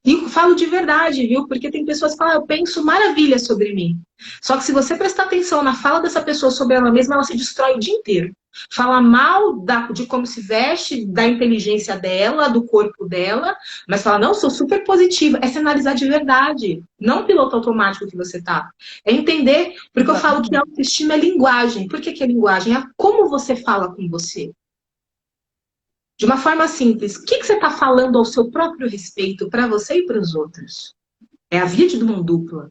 E falo de verdade, viu? Porque tem pessoas que falam, eu penso maravilha sobre mim. Só que se você prestar atenção na fala dessa pessoa sobre ela mesma, ela se destrói o dia inteiro. Fala mal de como se veste, da inteligência dela, do corpo dela, mas fala, não, sou super positiva. É se analisar de verdade, não o piloto automático que você tá. É entender, porque eu falo que a autoestima é linguagem. Por que é linguagem? É como você fala com você. De uma forma simples, o que você está falando ao seu próprio respeito, para você e para os outros? É a via de mão dupla. O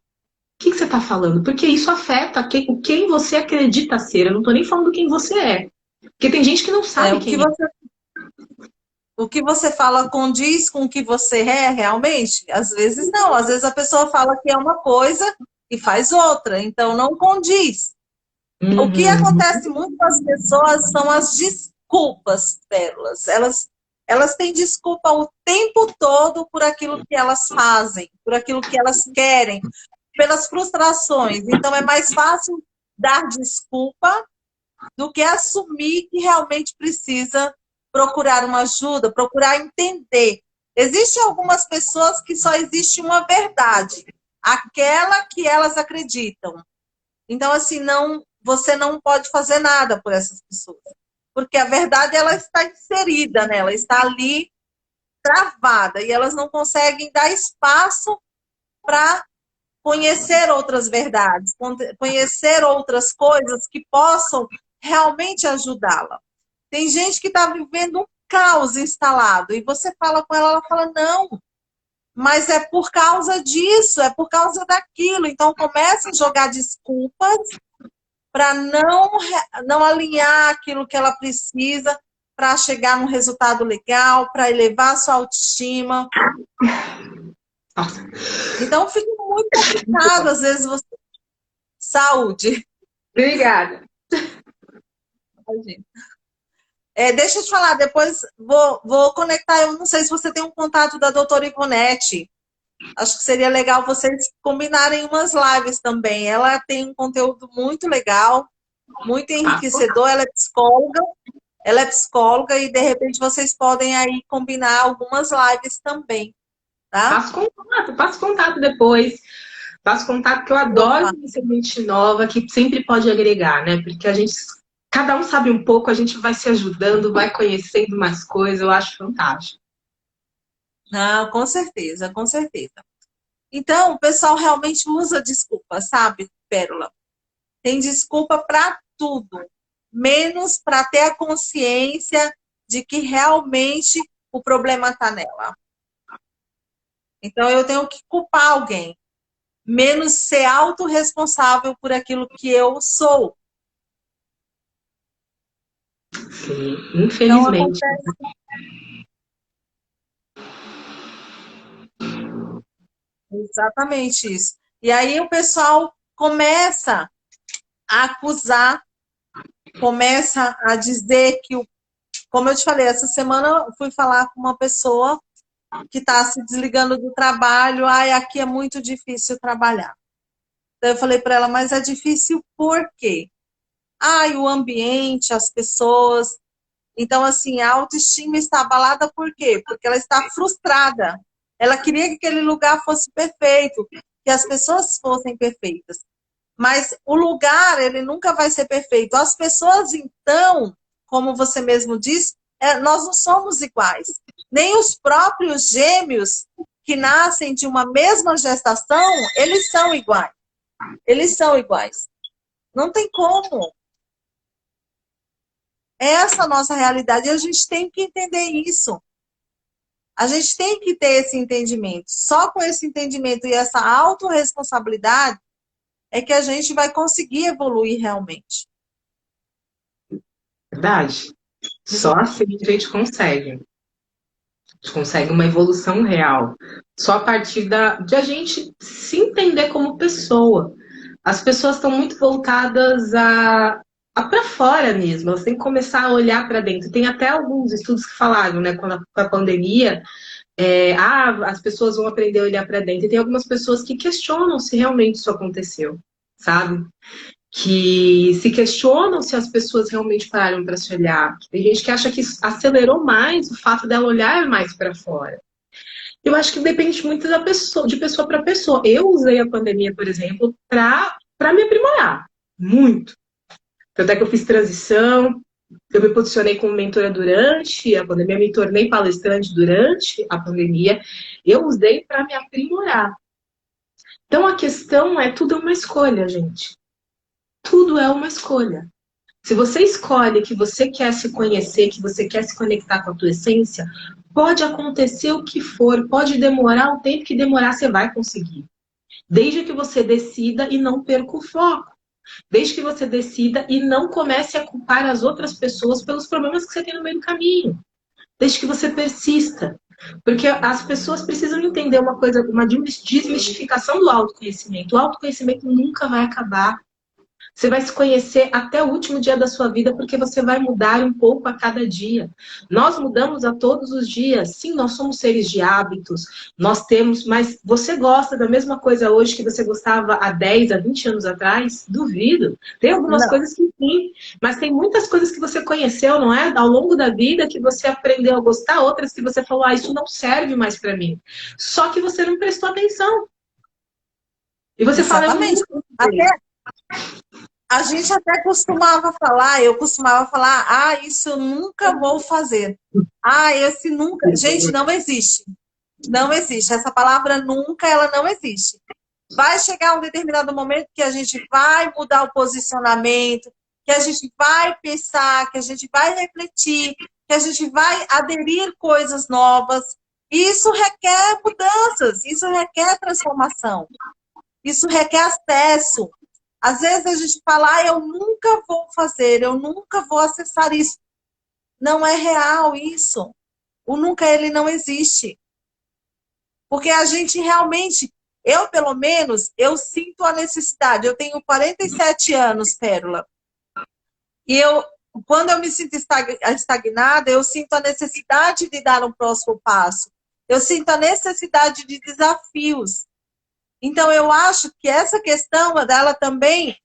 que você está falando? Porque isso afeta quem você acredita ser. Eu não estou nem falando quem você é. Porque tem gente que não sabe quem é.
O que você fala condiz com o que você é realmente? Às vezes não. Às vezes a pessoa fala que é uma coisa e faz outra. Então não condiz. O que acontece muito com as pessoas são as desculpas, Pérolas. Elas têm desculpa o tempo todo por aquilo que elas fazem, por aquilo que elas querem, pelas frustrações. Então é mais fácil dar desculpa do que assumir que realmente precisa procurar uma ajuda, procurar entender. Existem algumas pessoas que só existe uma verdade, aquela que elas acreditam. Então, assim, você não pode fazer nada por essas pessoas, porque a verdade ela está inserida nela, está ali travada, e elas não conseguem dar espaço para conhecer outras verdades, conhecer outras coisas que possam realmente ajudá-la. Tem gente que está vivendo um caos instalado e você fala com ela, ela fala, não, mas é por causa disso, é por causa daquilo. Então começa a jogar desculpas para não alinhar aquilo que ela precisa para chegar num resultado legal, para elevar a sua autoestima.
Nossa.
Então fica muito complicado, às vezes você... Saúde.
Obrigada.
Deixa eu te falar, depois vou conectar, eu não sei se você tem um contato da doutora Ivonete. Acho que seria legal vocês combinarem umas lives também. Ela tem um conteúdo muito legal, muito enriquecedor, ela é psicóloga e de repente vocês podem aí combinar algumas lives também, tá?
Passo contato depois. Passo contato que eu adoro conhecer gente nova, que sempre pode agregar, né? Porque cada um sabe um pouco, a gente vai se ajudando, vai conhecendo mais coisas, eu acho fantástico.
Não, com certeza, com certeza. Então, o pessoal realmente usa desculpa, sabe, Pérola? Tem desculpa para tudo, menos para ter a consciência de que realmente o problema está nela. Então, eu tenho que culpar alguém, menos ser autorresponsável por aquilo que eu sou.
Sim, infelizmente.
Então, exatamente isso. E aí o pessoal começa a acusar, começa a dizer que, como eu te falei, essa semana eu fui falar com uma pessoa que está se desligando do trabalho, aqui é muito difícil trabalhar. Então eu falei para ela, mas é difícil por quê? O ambiente, as pessoas. Então, assim, a autoestima está abalada por quê? Porque ela está frustrada. Ela queria que aquele lugar fosse perfeito, que as pessoas fossem perfeitas. Mas o lugar, ele nunca vai ser perfeito. As pessoas, então, como você mesmo disse, nós não somos iguais. Nem os próprios gêmeos que nascem de uma mesma gestação, eles são iguais. Eles são iguais. Não tem como. Essa é a nossa realidade e a gente tem que entender isso. A gente tem que ter esse entendimento. Só com esse entendimento e essa autorresponsabilidade é que a gente vai conseguir evoluir realmente.
Verdade. Só assim a gente consegue. A gente consegue uma evolução real. Só a partir de a gente se entender como pessoa. As pessoas estão muito voltadas a para fora mesmo. Elas têm que começar a olhar para dentro. Tem até alguns estudos que falaram, né, com a pandemia, as pessoas vão aprender a olhar para dentro. E tem algumas pessoas que questionam se realmente isso aconteceu, sabe? Que se questionam se as pessoas realmente pararam para se olhar. Tem gente que acha que acelerou mais o fato dela olhar mais para fora. Eu acho que depende muito da pessoa, de pessoa para pessoa. Eu usei a pandemia, por exemplo, para me aprimorar. Muito. Até que eu fiz transição, eu me posicionei como mentora durante a pandemia, me tornei palestrante durante a pandemia. Eu usei para me aprimorar. Então a questão tudo é uma escolha, gente. Tudo é uma escolha. Se você escolhe que você quer se conhecer, que você quer se conectar com a tua essência, pode acontecer o que for, pode demorar o tempo que demorar, você vai conseguir. Desde que você decida e não perca o foco. Desde que você decida e não comece a culpar as outras pessoas pelos problemas que você tem no meio do caminho. Desde que você persista. Porque as pessoas precisam entender uma coisa, uma desmistificação do autoconhecimento. O autoconhecimento nunca vai acabar. Você vai se conhecer até o último dia da sua vida, porque você vai mudar um pouco a cada dia. Nós mudamos a todos os dias. Sim, nós somos seres de hábitos, nós temos, mas você gosta da mesma coisa hoje que você gostava há 10, há 20 anos atrás? Duvido. Tem algumas
Não,
coisas que sim, mas tem muitas coisas que você conheceu, não é? Ao longo da vida que você aprendeu a gostar, outras que você falou, isso não serve mais para mim. Só que você não prestou atenção. E você fala, eu
exatamente.
nunca
Até
sei.
a gente até costumava falar, eu costumava falar, isso eu nunca vou fazer. Esse nunca. Gente, não existe. Não existe. Essa palavra nunca, ela não existe. Vai chegar um determinado momento que a gente vai mudar o posicionamento, que a gente vai pensar, que a gente vai refletir, que a gente vai aderir coisas novas. Isso requer mudanças, isso requer transformação, isso requer acesso. Às vezes a gente fala, eu nunca vou fazer, eu nunca vou acessar isso. Não é real isso. O nunca, ele não existe. Porque a gente realmente, eu pelo menos, eu sinto a necessidade. Eu tenho 47 anos, Pérola. E quando eu me sinto estagnada, eu sinto a necessidade de dar um próximo passo. Eu sinto a necessidade de desafios. Então, eu acho que essa questão dela também,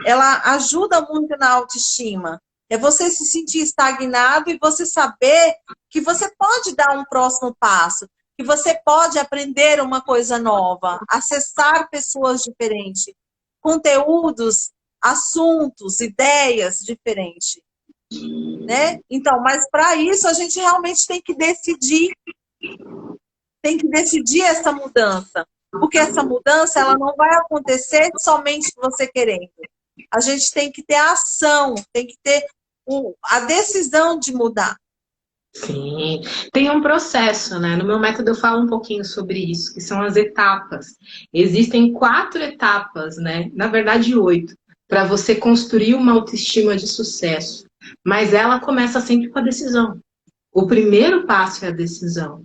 ela ajuda muito na autoestima. É você se sentir estagnado e você saber que você pode dar um próximo passo, que você pode aprender uma coisa nova, acessar pessoas diferentes, conteúdos, assuntos, ideias diferentes, né? Então, mas para isso a gente realmente tem que decidir essa mudança, porque essa mudança ela não vai acontecer somente você querendo. A gente tem que ter a ação, tem que ter a decisão de mudar.
Sim, tem um processo, né? No meu método eu falo um pouquinho sobre isso, que são as etapas. Existem 4 etapas, né? Na verdade, 8, para você construir uma autoestima de sucesso. Mas ela começa sempre com a decisão. O primeiro passo é a decisão.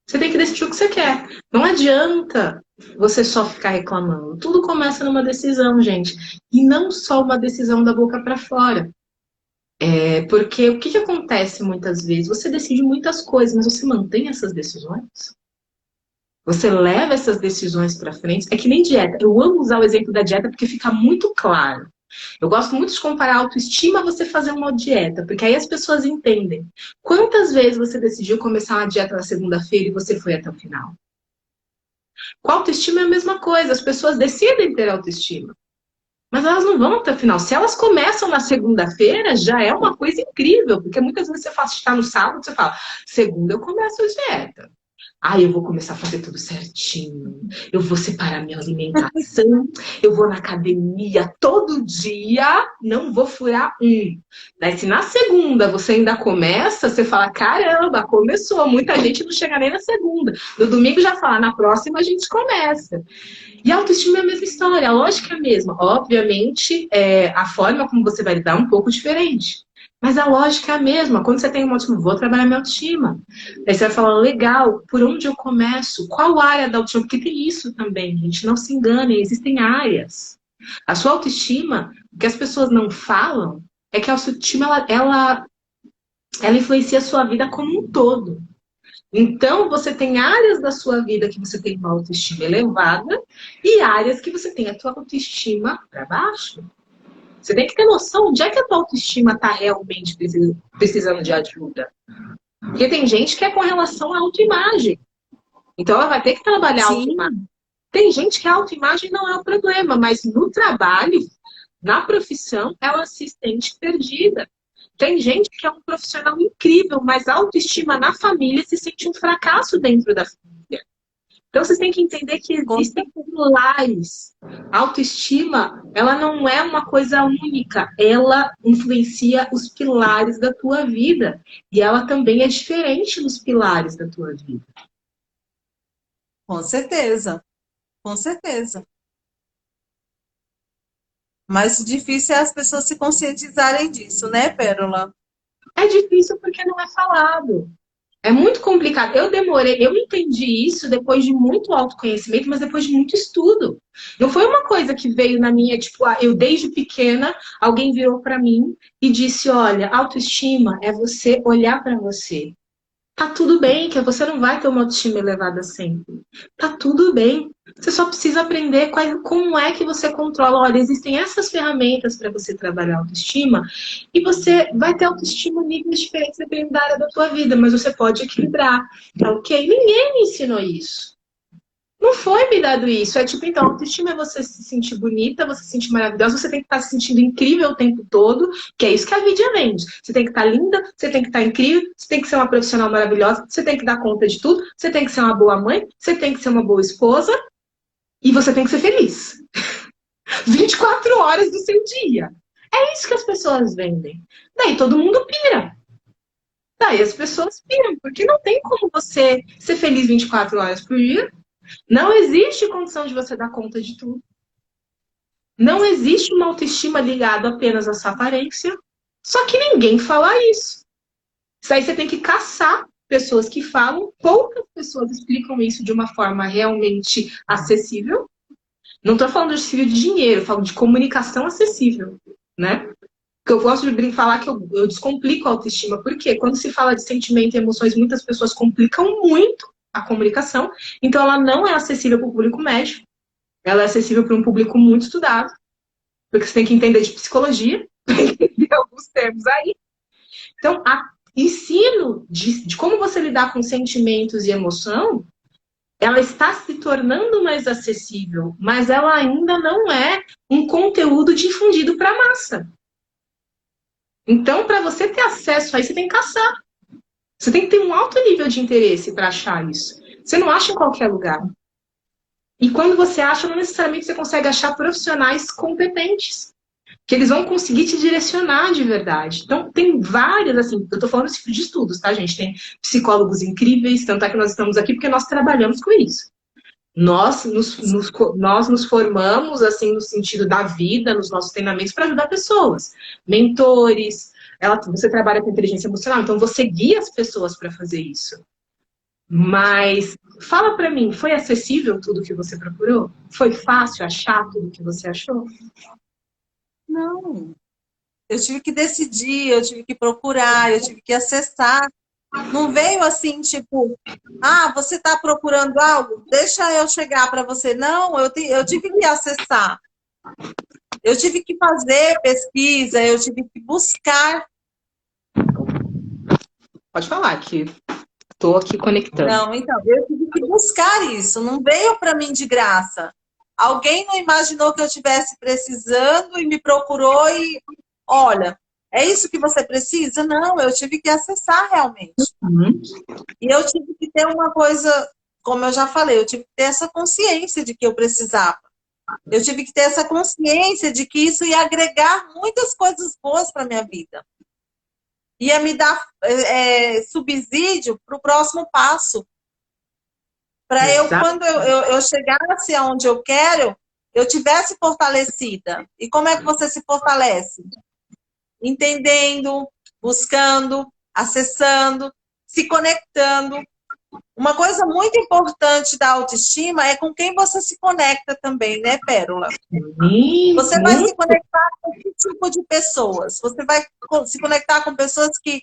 Você tem que decidir o que você quer. Não adianta você só ficar reclamando. Tudo começa numa decisão, gente. E não só uma decisão da boca para fora. Porque o que acontece muitas vezes? Você decide muitas coisas, mas você mantém essas decisões? Você leva essas decisões para frente? É que nem dieta. Eu amo usar o exemplo da dieta porque fica muito claro. Eu gosto muito de comparar a autoestima a você fazer uma dieta, porque aí as pessoas entendem. Quantas vezes você decidiu começar uma dieta na segunda-feira e você foi até o final? Com a autoestima é a mesma coisa. As pessoas decidem ter autoestima. Mas elas não vão até o final. Se elas começam na segunda-feira, já é uma coisa incrível, porque muitas vezes você está no sábado, você fala, segunda eu começo a dieta. Eu vou começar a fazer tudo certinho. Eu vou separar minha alimentação. Eu vou na academia todo dia. Não vou furar um. Daí, se na segunda você ainda começa, você fala, caramba, começou. Muita gente não chega nem na segunda. No domingo já fala, na próxima a gente começa. E a autoestima é a mesma história, a lógica é a mesma. Obviamente, a forma como você vai lidar é um pouco diferente. Mas a lógica é a mesma. Quando você tem uma autoestima, vou trabalhar minha autoestima. Aí você vai falar, legal, por onde eu começo? Qual área da autoestima? Porque tem isso também, gente. Não se enganem, existem áreas. A sua autoestima, o que as pessoas não falam, é que a autoestima, ela influencia a sua vida como um todo. Então, você tem áreas da sua vida que você tem uma autoestima elevada e áreas que você tem a tua autoestima para baixo. Você tem que ter noção onde é que a tua autoestima está realmente precisando de ajuda. Porque tem gente que é com relação à autoimagem. Então, ela vai ter que trabalhar a
Sim,
autoimagem. Tem gente que a autoimagem não é o problema, mas no trabalho, na profissão, ela se sente perdida. Tem gente que é um profissional incrível, mas a autoestima na família se sente um fracasso dentro da família. Então, vocês têm que entender que existem pilares. A autoestima, ela não é uma coisa única. Ela influencia os pilares da tua vida. E ela também é diferente dos pilares da tua vida.
com certeza. Com certeza. Mas o difícil é as pessoas se conscientizarem disso, né, Pérola?
É difícil porque não é falado. É muito complicado. Eu entendi isso depois de muito autoconhecimento, mas depois de muito estudo. Não foi uma coisa que veio na minha, tipo, eu desde pequena, alguém virou para mim e disse: olha, autoestima é você olhar para você. Tá tudo bem, que você não vai ter uma autoestima elevada sempre. Tá tudo bem. Você só precisa aprender como é que você controla. Olha, existem essas ferramentas para você trabalhar a autoestima e você vai ter autoestima em níveis diferentes dependendo da área da tua vida, mas você pode equilibrar, tá ok? Ninguém me ensinou isso. Não foi me dado isso. É tipo, então, autoestima é você se sentir bonita, você se sentir maravilhosa, você tem que estar se sentindo incrível o tempo todo, que é isso que a vida vende. Você tem que estar linda, você tem que estar incrível, você tem que ser uma profissional maravilhosa, você tem que dar conta de tudo, você tem que ser uma boa mãe, você tem que ser uma boa esposa e você tem que ser feliz. 24 horas do seu dia. É isso que as pessoas vendem. Daí todo mundo pira. Daí as pessoas piram, porque não tem como você ser feliz 24 horas por dia. Não existe condição de você dar conta de tudo. Não existe uma autoestima ligada apenas à sua aparência. Só que ninguém fala isso. Isso aí você tem que caçar pessoas que falam. Poucas pessoas explicam isso de uma forma realmente acessível. Não estou falando de dinheiro, eu falo de comunicação acessível, né? Porque eu gosto de falar que eu descomplico a autoestima. Porque quando se fala de sentimento e emoções, muitas pessoas complicam muito a comunicação. Então, ela não é acessível para o público médio. Ela é acessível para um público muito estudado. Porque você tem que entender de psicologia, entender alguns termos aí. Então, ensino de como você lidar com sentimentos e emoção, ela está se tornando mais acessível, mas ela ainda não é um conteúdo difundido para a massa. Então, para você ter acesso a isso, você tem que caçar. Você tem que ter um alto nível de interesse para achar isso. Você não acha em qualquer lugar. E quando você acha, não necessariamente você consegue achar profissionais competentes, que eles vão conseguir te direcionar de verdade. Então, tem várias, assim, eu tô falando de estudos, tá, gente? Tem psicólogos incríveis, tanto é que nós estamos aqui porque nós trabalhamos com isso. Nós nos formamos, assim, no sentido da vida, nos nossos treinamentos, para ajudar pessoas. Mentores, você trabalha com inteligência emocional, então você guia as pessoas para fazer isso. Mas, fala para mim, foi acessível tudo que você procurou? Foi fácil achar tudo que você achou?
Não. Eu tive que decidir, eu tive que procurar, eu tive que acessar. Não veio assim, tipo, você está procurando algo? Deixa eu chegar para você. Não, eu tive que acessar. Eu tive que fazer pesquisa, eu tive que buscar.
Pode falar que estou aqui conectando.
Não, então, eu tive que buscar isso. Não veio para mim de graça. Alguém não imaginou que eu estivesse precisando e me procurou e, olha, é isso que você precisa? Não, eu tive que acessar realmente.
Uhum.
E eu tive que ter uma coisa, como eu já falei, eu tive que ter essa consciência de que eu precisava. Eu tive que ter essa consciência de que isso ia agregar muitas coisas boas para a minha vida. Ia me dar subsídio para o próximo passo. Para eu, quando eu chegasse aonde eu quero, eu tivesse fortalecida. E como é que você se fortalece? Entendendo, buscando, acessando, se conectando. Uma coisa muito importante da autoestima é com quem você se conecta também, né, Pérola? Você vai se conectar com que tipo de pessoas? Você vai se conectar com pessoas que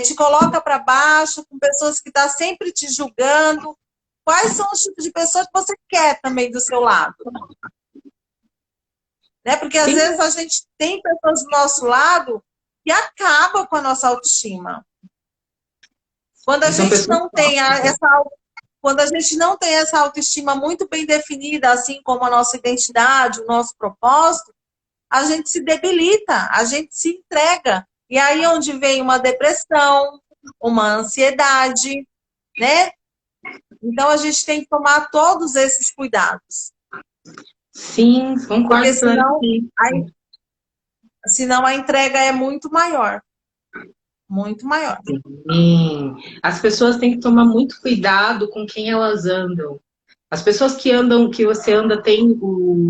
te colocam para baixo, com pessoas que estão sempre te julgando. Quais são os tipos de pessoas que você quer também do seu lado? Né? Porque às vezes a gente tem pessoas do nosso lado que acabam com a nossa autoestima. Quando a gente não tem quando a gente não tem essa autoestima muito bem definida, assim como a nossa identidade, o nosso propósito, a gente se debilita, a gente se entrega. E aí é onde vem uma depressão, uma ansiedade, né? Então a gente tem que tomar todos esses cuidados.
Sim, concordo.
Porque senão a entrega é muito maior. Muito maior.
Sim. As pessoas têm que tomar muito cuidado com quem elas andam. As pessoas que você anda têm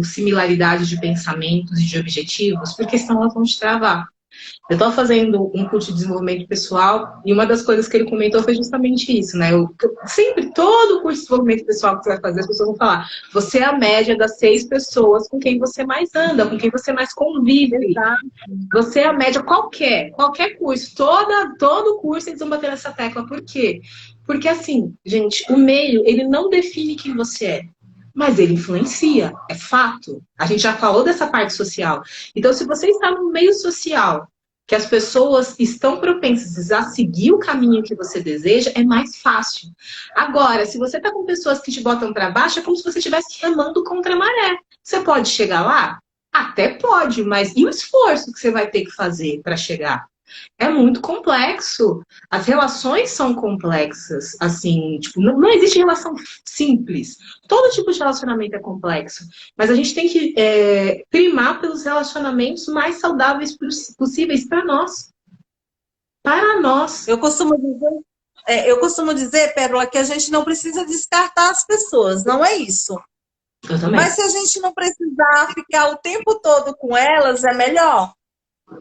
similaridade de pensamentos e de objetivos, porque senão elas vão te travar. Eu estou fazendo um curso de desenvolvimento pessoal e uma das coisas que ele comentou foi justamente isso, né? Sempre, todo curso de desenvolvimento pessoal que você vai fazer, as pessoas vão falar: você é a média das 6 pessoas com quem você mais anda, com quem você mais convive.
Exato.
Você é a média qualquer curso, todo curso eles vão bater nessa tecla. Por quê? Porque assim, gente, o meio, ele não define quem você é, mas ele influencia, é fato. A gente já falou dessa parte social. Então, se você está no meio social, que as pessoas estão propensas a seguir o caminho que você deseja, é mais fácil. Agora, se você está com pessoas que te botam para baixo, é como se você estivesse remando contra a maré. Você pode chegar lá? Até pode, mas e o esforço que você vai ter que fazer para chegar? É muito complexo. As relações são complexas, assim, tipo, não existe relação simples. Todo tipo de relacionamento é complexo, mas a gente tem que primar pelos relacionamentos mais saudáveis possíveis para nós. Para nós.
Eu costumo dizer, Pérola, que a gente não precisa descartar as pessoas, não é isso.
Eu também.
Mas se a gente não precisar ficar o tempo todo com elas, é melhor.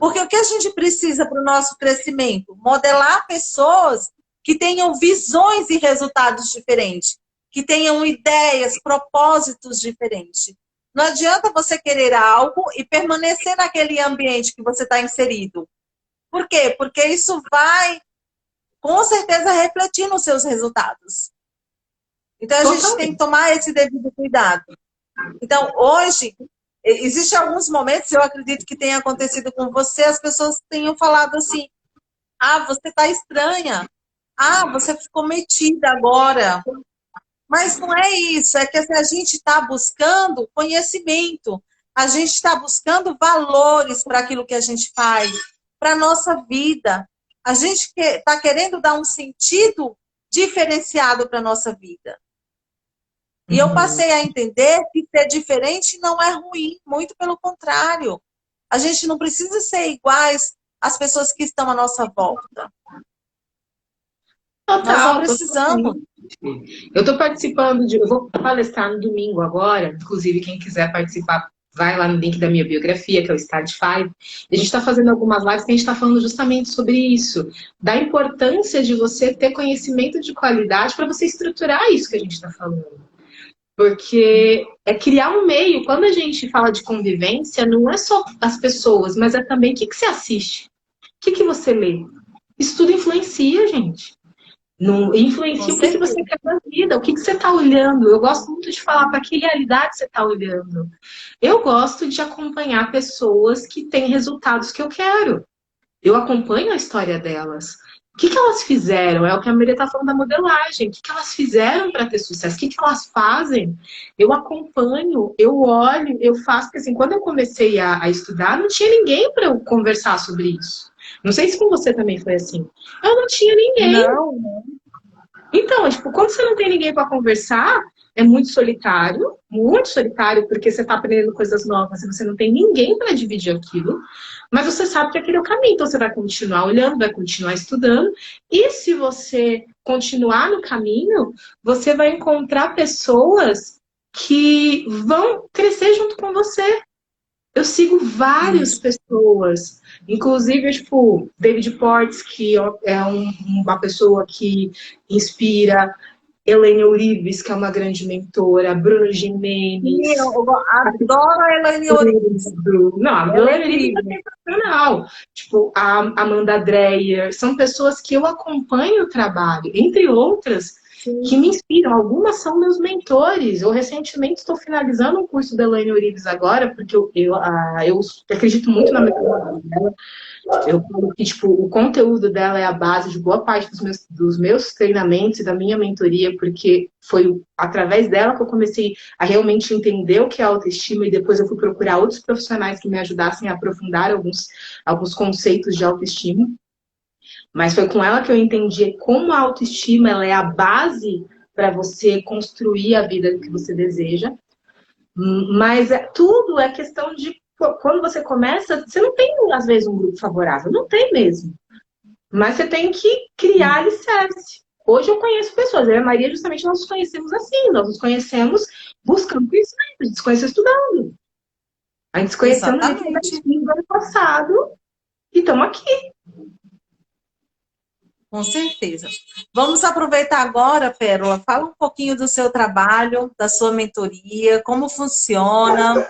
Porque o que a gente precisa para o nosso crescimento? Modelar pessoas que tenham visões e resultados diferentes, que tenham ideias, propósitos diferentes. Não adianta você querer algo e permanecer naquele ambiente que você está inserido. Por quê? Porque isso vai, com certeza, refletir nos seus resultados. Então, a gente tem que tomar esse devido cuidado. Então, hoje, existem alguns momentos, eu acredito que tenha acontecido com você, as pessoas tenham falado assim: ah, você está estranha. Ah, você ficou metida agora. Mas não é isso, é que a gente está buscando conhecimento, a gente está buscando valores para aquilo que a gente faz, para a nossa vida. A gente está querendo dar um sentido diferenciado para a nossa vida. E eu passei a entender que ser diferente não é ruim, muito pelo contrário. A gente não precisa ser iguais às pessoas que estão à nossa volta.
Total,
nós não precisamos.
Eu estou participando eu vou palestrar no domingo agora, inclusive quem quiser participar, vai lá no link da minha biografia, que é o Start 5. E a gente está fazendo algumas lives que a gente está falando justamente sobre isso, da importância de você ter conhecimento de qualidade para você estruturar isso que a gente está falando. Porque é criar um meio. Quando a gente fala de convivência, não é só as pessoas, mas é também o que você assiste, o que você lê. Isso tudo influencia, gente. Não influencia o que você quer da vida, o que você está olhando. Eu gosto muito de falar para que realidade você está olhando. Eu gosto de acompanhar pessoas que têm resultados que eu quero. Eu acompanho a história delas. O que elas fizeram? É o que a Maria está falando da modelagem. O que elas fizeram para ter sucesso? O que elas fazem? Eu acompanho, eu olho, eu faço. Porque assim, quando eu comecei a estudar, não tinha ninguém para eu conversar sobre isso. Não sei se com você também foi assim. Eu não tinha ninguém.
Não.
Então, tipo, quando você não tem ninguém para conversar, é muito solitário, porque você está aprendendo coisas novas e você não tem ninguém para dividir aquilo, mas você sabe que aquele é o caminho, então você vai continuar olhando, vai continuar estudando, e se você continuar no caminho, você vai encontrar pessoas que vão crescer junto com você. Eu sigo várias pessoas, inclusive, tipo, David Portes, que é uma pessoa que inspira, Elaine Orives, que é uma grande mentora, Bruno Gimenez.
Eu adoro a Elaine Orives.
Não, a Elaine Orives é sensacional. Tipo, a Amanda Dreyer, são pessoas que eu acompanho o trabalho, entre outras, que me inspiram. Algumas são meus mentores. Eu recentemente estou finalizando um curso da Elaine Orives agora, porque eu acredito muito na metodologia dela. Eu falo que tipo, o conteúdo dela é a base de boa parte dos meus treinamentos e da minha mentoria, porque foi através dela que eu comecei a realmente entender o que é autoestima, e depois eu fui procurar outros profissionais que me ajudassem a aprofundar alguns conceitos de autoestima. Mas foi com ela que eu entendi como a autoestima ela é a base para você construir a vida que você deseja. Mas tudo é questão de quando você começa, você não tem, às vezes, um grupo favorável. Não tem mesmo. Mas você tem que criar alicerce. Hoje eu conheço pessoas, eu e a Maria, justamente, nós nos conhecemos assim. Nós nos conhecemos buscando conhecimento. A gente se conheceu estudando. A gente se conheceu no ano passado. E estamos aqui.
Com certeza. Vamos aproveitar agora, Pérola, fala um pouquinho do seu trabalho, da sua mentoria, como funciona,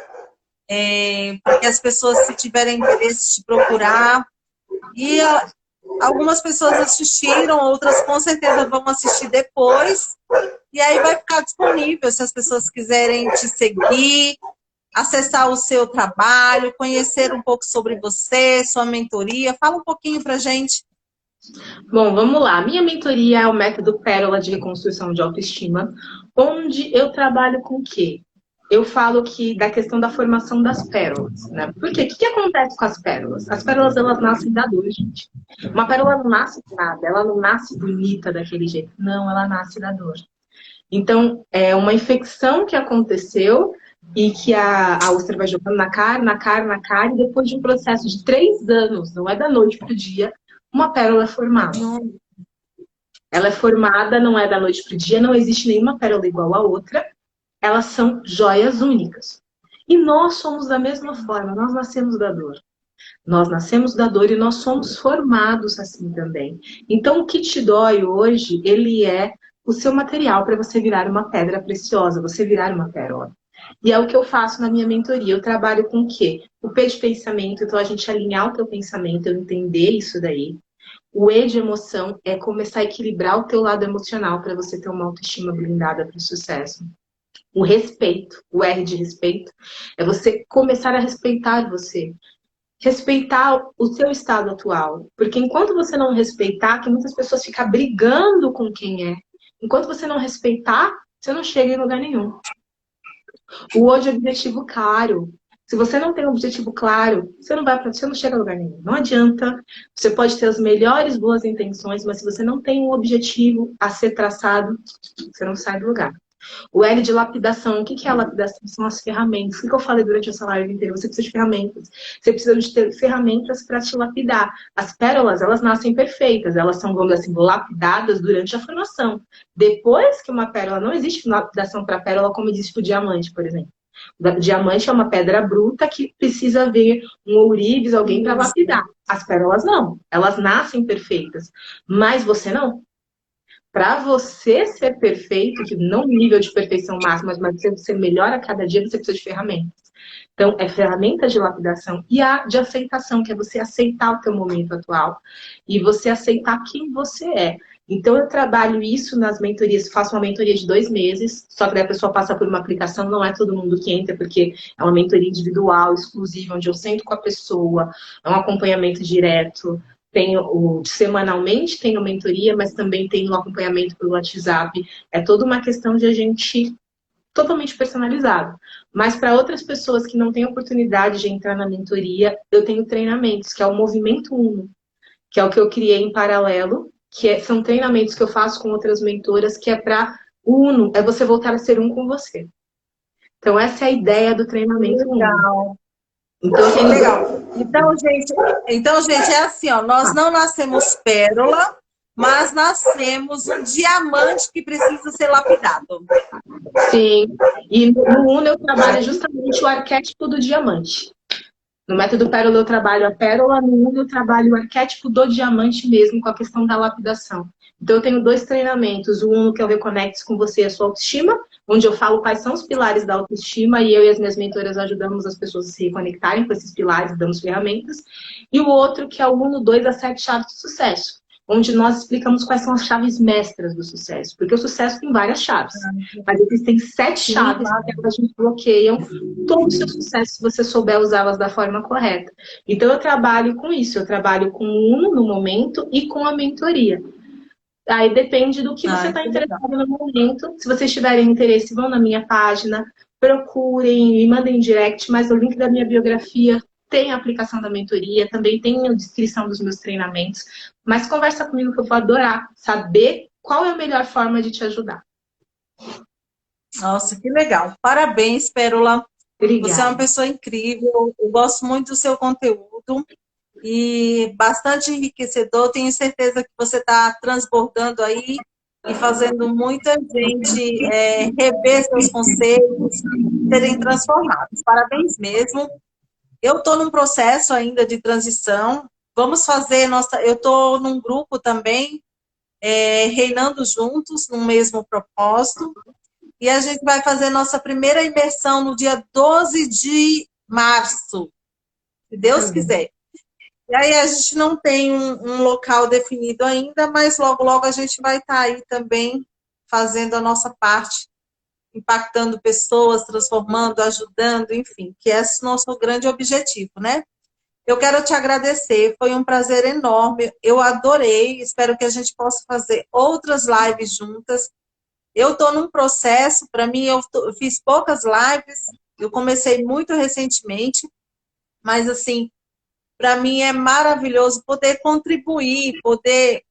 para que as pessoas, se tiverem interesse, te procurar. E algumas pessoas assistiram, outras com certeza vão assistir depois. E aí vai ficar disponível se as pessoas quiserem te seguir, acessar o seu trabalho, conhecer um pouco sobre você, sua mentoria. Fala um pouquinho para a gente.
Bom, vamos lá. Minha mentoria é o método Pérola de Reconstrução de Autoestima, onde eu trabalho com o quê? Eu falo que da questão da formação das pérolas, né? Por quê? O que acontece com as pérolas? As pérolas, elas nascem da dor, gente. Uma pérola não nasce com nada, ela não nasce bonita daquele jeito. Não, ela nasce da dor. Então, é uma infecção que aconteceu e que a úlcera vai jogando na cara, e depois de um processo de 3 anos, não é da noite para o dia, uma pérola é formada. Ela é formada, não é da noite para o dia, não existe nenhuma pérola igual à outra, elas são joias únicas. E nós somos da mesma forma, nós nascemos da dor. Nós nascemos da dor e nós somos formados assim também. Então, o que te dói hoje, ele é o seu material para você virar uma pedra preciosa, você virar uma pérola. E é o que eu faço na minha mentoria. Eu trabalho com o quê? O P de pensamento, então a gente alinhar o teu pensamento, eu entender isso daí. O E de emoção é começar a equilibrar o teu lado emocional para você ter uma autoestima blindada para o sucesso. O respeito, o R de respeito, é você começar a respeitar você. Respeitar o seu estado atual. Porque enquanto você não respeitar, que muitas pessoas ficam brigando com quem é. Enquanto você não respeitar, você não chega em lugar nenhum. O O de objetivo claro. Se você não tem um objetivo claro, você não chega a lugar nenhum. Não adianta. Você pode ter as melhores boas intenções, mas se você não tem um objetivo a ser traçado, você não sai do lugar. O L de lapidação. O que é a lapidação? São as ferramentas. O que eu falei durante essa live inteira? Você precisa de ferramentas. Você precisa de ter ferramentas para te lapidar. As pérolas, elas nascem perfeitas. Elas são, vamos dizer assim, lapidadas durante a formação. Depois que uma pérola... Não existe lapidação para pérola como existe para o diamante, por exemplo. O diamante é uma pedra bruta que precisa ver um ourives, alguém para lapidar. As pérolas não. Elas nascem perfeitas. Mas você não. Para você ser perfeito, que não nível de perfeição máxima, mas você ser melhor a cada dia, você precisa de ferramentas. Então, é ferramentas de lapidação e a de aceitação, que é você aceitar o teu momento atual e você aceitar quem você é. Então, eu trabalho isso nas mentorias, faço uma mentoria de 2 meses, só que daí a pessoa passa por uma aplicação, não é todo mundo que entra, porque é uma mentoria individual, exclusiva, onde eu sento com a pessoa, é um acompanhamento direto. Semanalmente tenho mentoria, mas também tenho acompanhamento pelo WhatsApp. É toda uma questão de a gente totalmente personalizado. Mas para outras pessoas que não têm oportunidade de entrar na mentoria, eu tenho treinamentos, que é o Movimento Uno, que é o que eu criei em paralelo, são treinamentos que eu faço com outras mentoras, que é para Uno, é você voltar a ser um com você. Então, essa é a ideia do treinamento
Legal.
Uno. Então,
legal. Então, gente, é assim, ó, nós não nascemos pérola, mas nascemos um diamante que precisa ser lapidado.
Sim. E no Uno eu trabalho justamente o arquétipo do diamante. No método Pérola eu trabalho a pérola, no Uno eu trabalho o arquétipo do diamante mesmo, com a questão da lapidação. Então eu tenho 2 treinamentos, o Uno que é o Reconecte com você e a sua autoestima, onde eu falo quais são os pilares da autoestima e eu e as minhas mentoras ajudamos as pessoas a se reconectarem com esses pilares, damos ferramentas. E o outro que é o Uno 2, as 7 chaves do sucesso, onde nós explicamos quais são as chaves mestras do sucesso. Porque o sucesso tem várias chaves, mas existem 7 chaves que elas bloqueiam todo o seu sucesso se você souber usá-las da forma correta. Então eu trabalho com isso, eu trabalho com o Uno no momento e com a mentoria. Aí depende do que você está interessado no momento. Se vocês tiverem interesse, vão na minha página, procurem, me mandem direct, mas o link da minha biografia tem a aplicação da mentoria, também tem a descrição dos meus treinamentos. Mas conversa comigo que eu vou adorar saber qual é a melhor forma de te ajudar.
Nossa, que legal. Parabéns, Pérola.
Obrigada.
Você é uma pessoa incrível. Eu gosto muito do seu conteúdo e bastante enriquecedor. Tenho certeza que você está transbordando aí e fazendo muita gente rever seus conceitos, serem transformados. Parabéns mesmo. Eu estou num processo ainda de transição. Vamos fazer nossa... Eu estou num grupo também, Reinando Juntos, no mesmo propósito. E a gente vai fazer nossa primeira imersão no dia 12 de março, se Deus quiser. E aí a gente não tem um local definido ainda, mas logo, logo a gente vai estar aí também fazendo a nossa parte, impactando pessoas, transformando, ajudando, enfim, que esse é o nosso grande objetivo, né? Eu quero te agradecer, foi um prazer enorme, eu adorei, espero que a gente possa fazer outras lives juntas. Eu estou num processo, para mim, eu fiz poucas lives, eu comecei muito recentemente, mas assim, para mim é maravilhoso poder contribuir, poder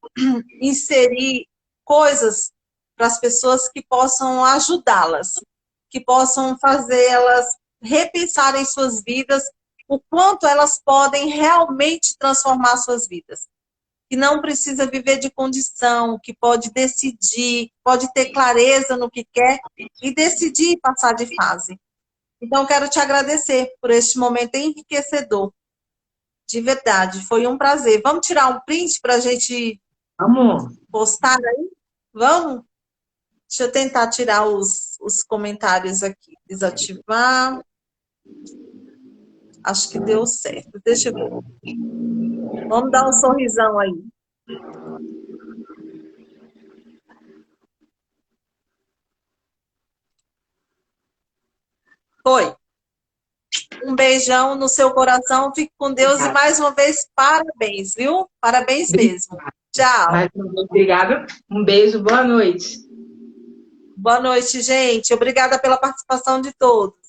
inserir coisas para as pessoas que possam ajudá-las, que possam fazer elas repensarem suas vidas, o quanto elas podem realmente transformar suas vidas. Que não precisa viver de condição, que pode decidir, pode ter clareza no que quer e decidir passar de fase. Então, quero te agradecer por este momento enriquecedor. De verdade, foi um prazer. Vamos tirar um print para a gente
Vamos.
postar aí? Vamos? Deixa eu tentar tirar os comentários aqui. Desativar. Acho que deu certo. Deixa eu ver. Vamos dar um sorrisão aí. Foi. Um beijão no seu coração. Fique com Deus e mais uma vez, parabéns, viu? Parabéns mesmo. Tchau.
Mais uma vez, obrigada. Um beijo, boa noite.
Boa noite, gente. Obrigada pela participação de todos.